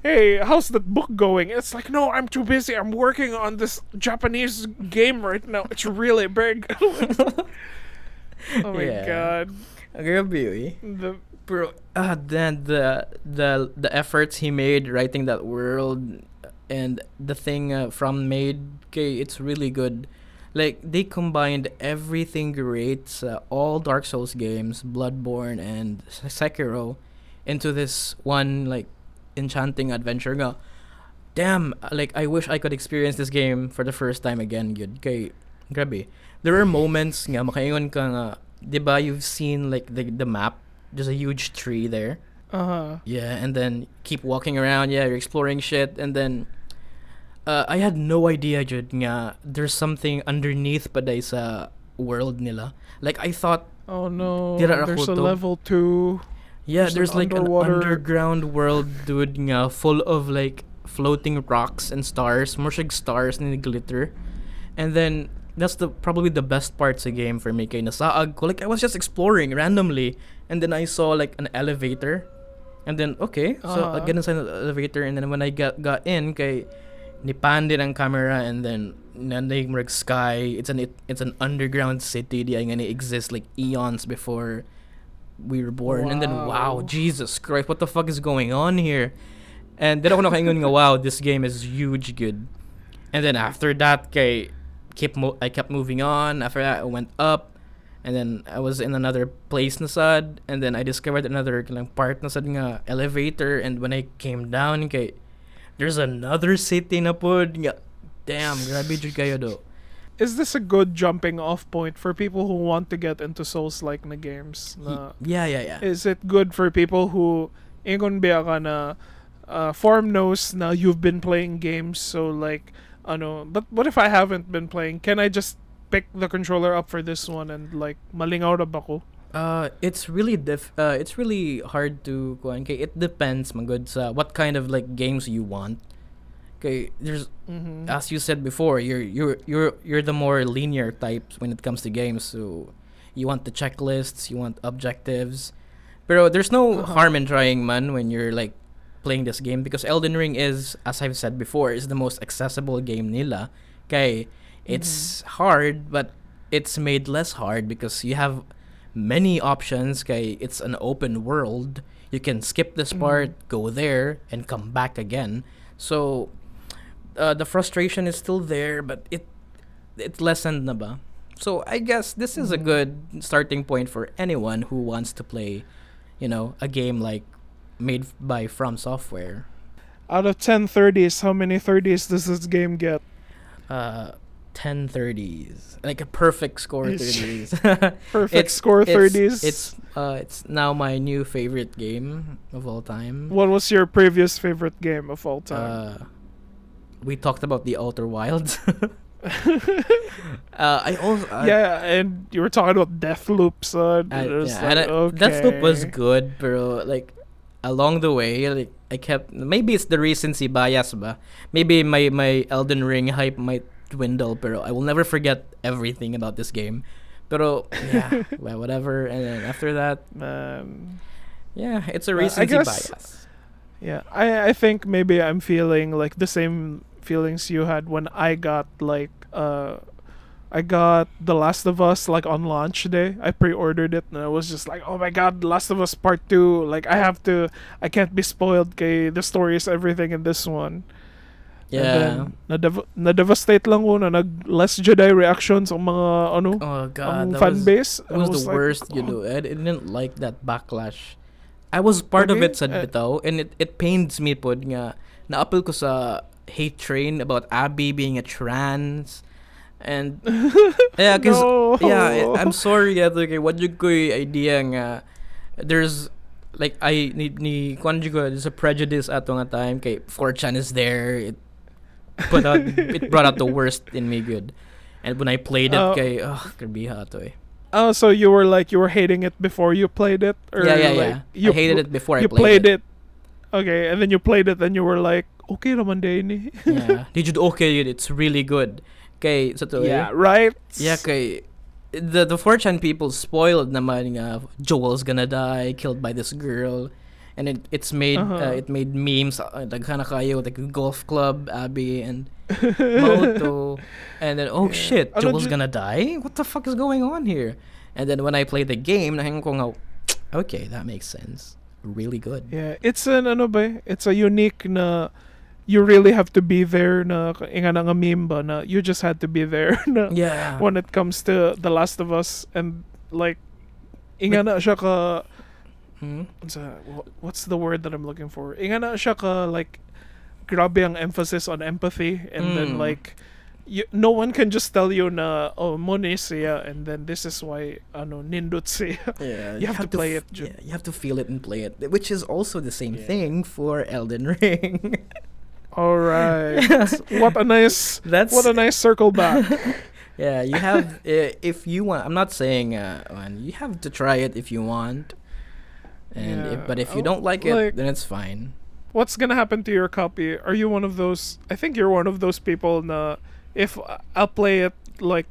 hey, how's that book going?" It's like, "No, I'm too busy. I'm working on this Japanese game right now. It's really big." Oh my Yeah. god. Grabe, eh. The Bro, then the efforts he made writing that world and the thing from made, okay, it's really good. Like they combined everything great, all Dark Souls games, Bloodborne and Sekiro, into this one like enchanting adventure. Nga, damn, like I wish I could experience this game for the first time again. Good, kay grabe. There are moments nga makaingon ka nga, 'di ba you've seen like the map. There's a huge tree there. Yeah, and then keep walking around. Yeah, you're exploring shit, and then I had no idea, jud nga there's something underneath pa day sa world nila. Like I thought, Oh no, Tira there's a ako to. level 2. yeah, There's there's an like an underwater- underground world, dude, nga full of like floating rocks and stars, more like stars and glitter, and then. That's probably the best part sa game for me. Kay nasaag ko. Like, I was just exploring randomly. And then I saw, like, an elevator. And then, okay. So, again, sa elevator. And then when I got in, kay nipan din ang camera. And then, nanday murag sky. It's an underground city. Di ay nga exist like eons before we were born. And then, wow, Jesus Christ. What the fuck is going on here? And then ako nakaingon nga, wow, this game is huge good. And then after that, kay I kept moving on. After that, I went up, and then I was in another place na sad, and then I discovered another like, part na sad nga elevator, and when I came down, kay there's another city na pod. Nga, damn, grabe jud kayo do. Is this a good jumping off point for people who want to get into Souls-like na games? Na, Yeah. is it good for people who ingon biya ka na form knows na you've been playing games, so like but what if I haven't been playing? Can I just pick the controller up for this one and like malingaw ra ba ko? It's really it's really hard to kuan kay it depends man good sa what kind of like games you want. Okay, there's as you said before, you're the more linear types when it comes to games. So you want the checklists, you want objectives. Pero there's no harm in trying man when you're like playing this game because Elden Ring is, as I've said before, is the most accessible game nila. Okay, it's hard, but it's made less hard because you have many options. Okay, it's an open world. You can skip this part, go there, and come back again. So the frustration is still there, but it lessened na ba? So I guess this is a good starting point for anyone who wants to play, a game like made by From Software. Out of 10 30s, how many 30s does this game get? 10 30s, like a perfect score 30s. Perfect score 30s. It's now my new favorite game of all time. What was your previous favorite game of all time? We talked about the Outer Wilds. And you were talking about Deathloop, son. Deathloop was good, pero like along the way, like I kept, maybe it's the recency bias ba. Maybe my Elden Ring hype might dwindle, pero I will never forget everything about this game. Pero yeah, well, whatever. And then after that, it's a recency bias. Yeah, I think maybe I'm feeling like the same feelings you had when I got like I got The Last of Us like on launch day. I pre-ordered it and I was just like, oh my god, The Last of Us Part 2. Like I can't be spoiled kay the story is everything in this one. Yeah. And then, na-devastate lang ko na nag-Last Jedi reactions ang mga oh god, ang fan base. It was the worst, I didn't like that backlash. I was part of it sa bitaw, and it pains me pod nga naapil ko sa hate train about Abby being a trans. And yeah, cause I'm sorry okay, what you ko idea nga there's like there's a prejudice ato nga time kay 4chan is there. It brought out the worst in me good. And when I played it kay karbiha to eh. Oh, so you were hating it before you played it? Or yeah. I hated it before I played it. Okay, and then you played it and you were like, okay naman din. Yeah. Did you okay it? It's really good. Okay, so yeah, right? Yeah, okay. The 4chan people spoiled naman nga Joel's gonna die, killed by this girl. And it made memes daghana kayo like golf club, Abby and Moto. And then shit, Joel's gonna die? What the fuck is going on here? And then when I played the game, nahinga ko nga, okay, that makes sense. Really good. Yeah, it's it's a unique na you really have to be there na inga nga meme ba na you just had to be there na when it comes to The Last of Us and like inga na siya ka what's the word that I'm looking for? Inga na siya ka like grabe ang emphasis on empathy and then like no one can just tell you na mo ni siya and then this is why nindot siya. Yeah, you have to play it. Yeah, you have to feel it and play it, which is also the same thing for Elden Ring. All right. What a nice circle back. Yeah, you have if you want. I'm not saying you have to try it if you want. And but if you don't like it, then it's fine. What's gonna happen to your copy? Are you one of those? I think you're one of those people. Na if I'll play it, like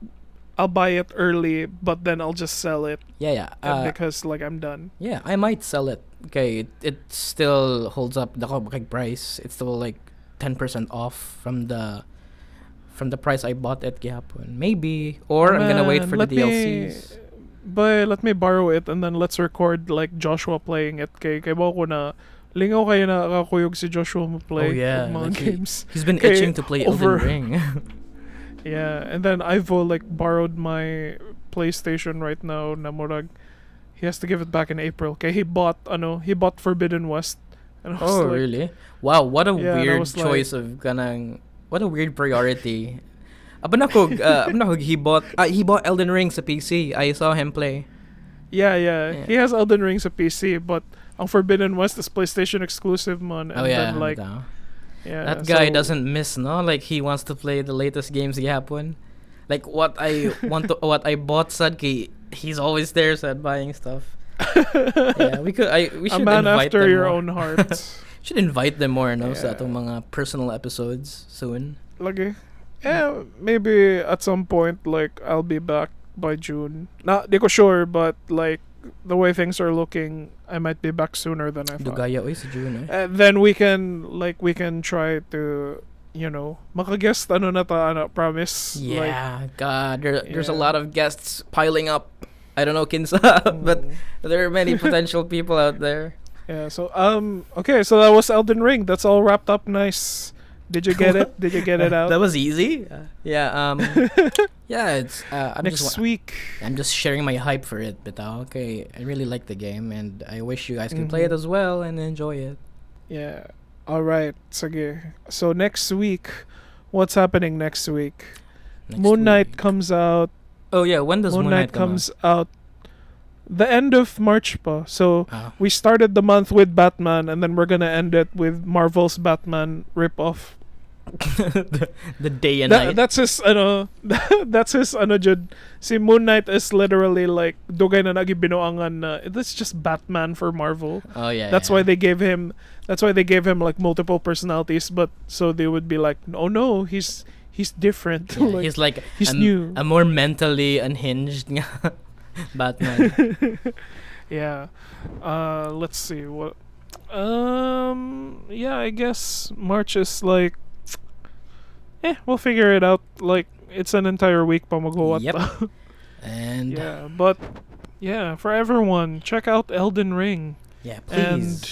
I'll buy it early, but then I'll just sell it. Yeah. Because like I'm done. Yeah, I might sell it. Okay, it still holds up the price. It's still like 10% off from the price I bought it gihapon. Maybe, or I'm gonna wait for the DLCs. But let me borrow it and then let's record like Joshua playing it. Kay ba ko na lingaw kayo na kakuyog si Joshua mo play mga games. He's been itching to play Elden Ring. Yeah, and then Ivo like borrowed my PlayStation right now na murag he has to give it back in April. Kay he bought Forbidden West. And I was like, really? Wow, what a weird choice of ganang. What a weird priority. He bought Elden Ring sa PC. I saw him play. Yeah. He has Elden Ring sa PC, but ang Forbidden West is PlayStation exclusive man. And then like that guy doesn't miss, no? Like he wants to play the latest games gihapon. Like what I bought sad he's always there sad buying stuff. Yeah, we should a man invite after them your more. own heart. Should invite them more, no? Sa atong mga personal episodes soon. Lagi. Yeah, maybe at some point like I'll be back by June. Not di ko sure, but like the way things are looking, I might be back sooner than I thought. Dugaya oy sa June eh. Then we can try to, makaguest na ta, promise. Yeah, God, there's a yeah. lot of guests piling up. I don't know kinsa, but there are many potential people out there. Yeah, so okay, so that was Elden Ring. That's all wrapped up nice. Did you get it? Did you get it out? That was easy. Yeah. Yeah. It's Next week. I'm just sharing my hype for it, but okay, I really like the game, and I wish you guys could play it as well and enjoy it. Yeah. All right. Sige. So next week, what's happening next week? Moon Knight comes out. Oh yeah, when does Moon Knight comes out? The end of March pa. So we started the month with Batman, and then we're gonna end it with Marvel's Batman ripoff. the day and night. That's his that's his jud. See, Moon Knight is literally like dugay na nagi binuangan na it's just Batman for Marvel. Oh yeah. That's why they gave him like multiple personalities, but so they would be like, oh no, he's different. Yeah, he's new. A more mentally unhinged Batman. Yeah. Let's see what. Yeah, I guess March is like. We'll figure it out. Like it's an entire week pa maghuwat. Yep. And yeah, but yeah, for everyone, check out Elden Ring. Yeah, please. And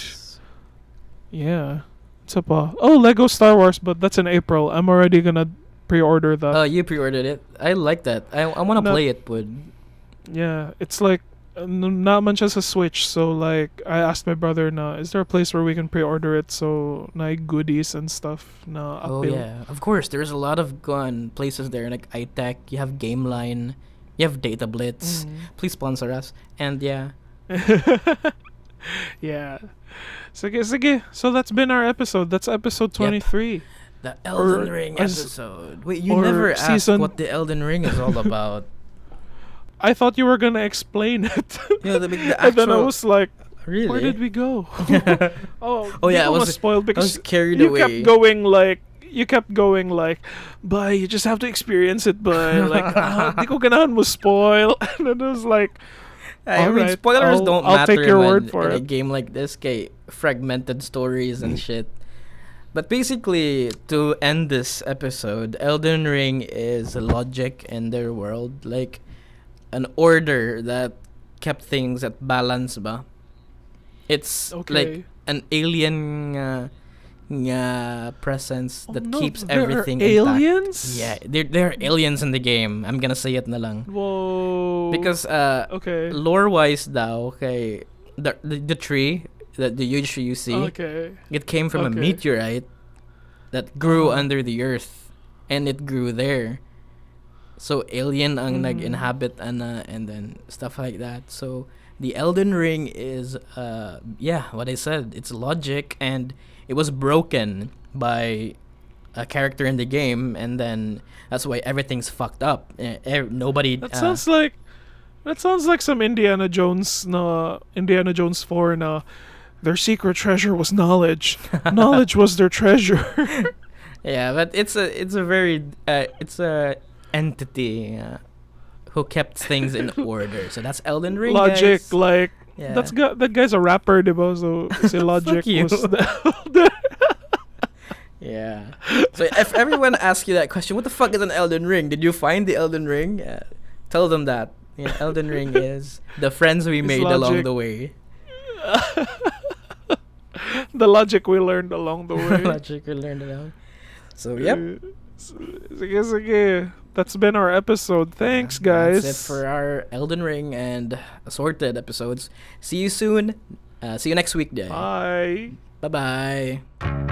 yeah. What's up? Oh, Lego Star Wars, but that's in April. I'm already gonna pre-order that. Oh, you pre-ordered it. I like that. I want to play it, but yeah, it's like not much as a Switch. So like, I asked my brother, is there a place where we can pre-order it? So na goodies and stuff. Oh yeah, of course. There's a lot of places there, like iTech. You have GameLine. You have Data Blitz. Please sponsor us. And yeah. Yeah. Sige. So that's been our episode. That's episode 23. Yep. The Elden Ring episode. Wait, you never asked what the Elden Ring is all about. I thought you were gonna explain it. Yeah, the actual... And then I was like, really? Where did we go? Oh yeah, I was spoiled because I was carried you away. You kept going like, but you just have to experience it, but like, di ko ganahan mo spoil. And then it was like, I mean, right, spoilers don't I'll matter take your word for in a it. game like this, kay fragmented stories and shit. But basically, to end this episode, Elden Ring is logic in their world, like an order that kept things at balance ba. It's like an alien presence that keeps everything intact. Aliens? Yeah, there are aliens in the game. I'm gonna say it na lang. Whoa. Because lore-wise daw, okay, the tree, the huge tree you see, it came from a meteorite that grew under the earth, and it grew there. So alien ang nag-inhabit ana, and then stuff like that. So the Elden Ring is what I said, it's logic, and it was broken by a character in the game, and then that's why everything's fucked up. Nobody That sounds like some Indiana Jones 4 na their secret treasure was knowledge. Knowledge was their treasure. Yeah, but it's a very entity who kept things in order. So that's Elden Ring. Logic, guys. like Yeah. that guy's a rapper, diba? So si Logic Fuck you. was the Yeah. So if everyone asks you that question, what the fuck is an Elden Ring? Did you find the Elden Ring? Tell them that. Yeah, Elden Ring is the friends we made along the way. the logic we learned along the way. Logic we learned along. So yep. Sige. That's been our episode. Thanks, guys. That's it for our Elden Ring and assorted episodes. See you soon. See you next week, day. Bye. Bye-bye.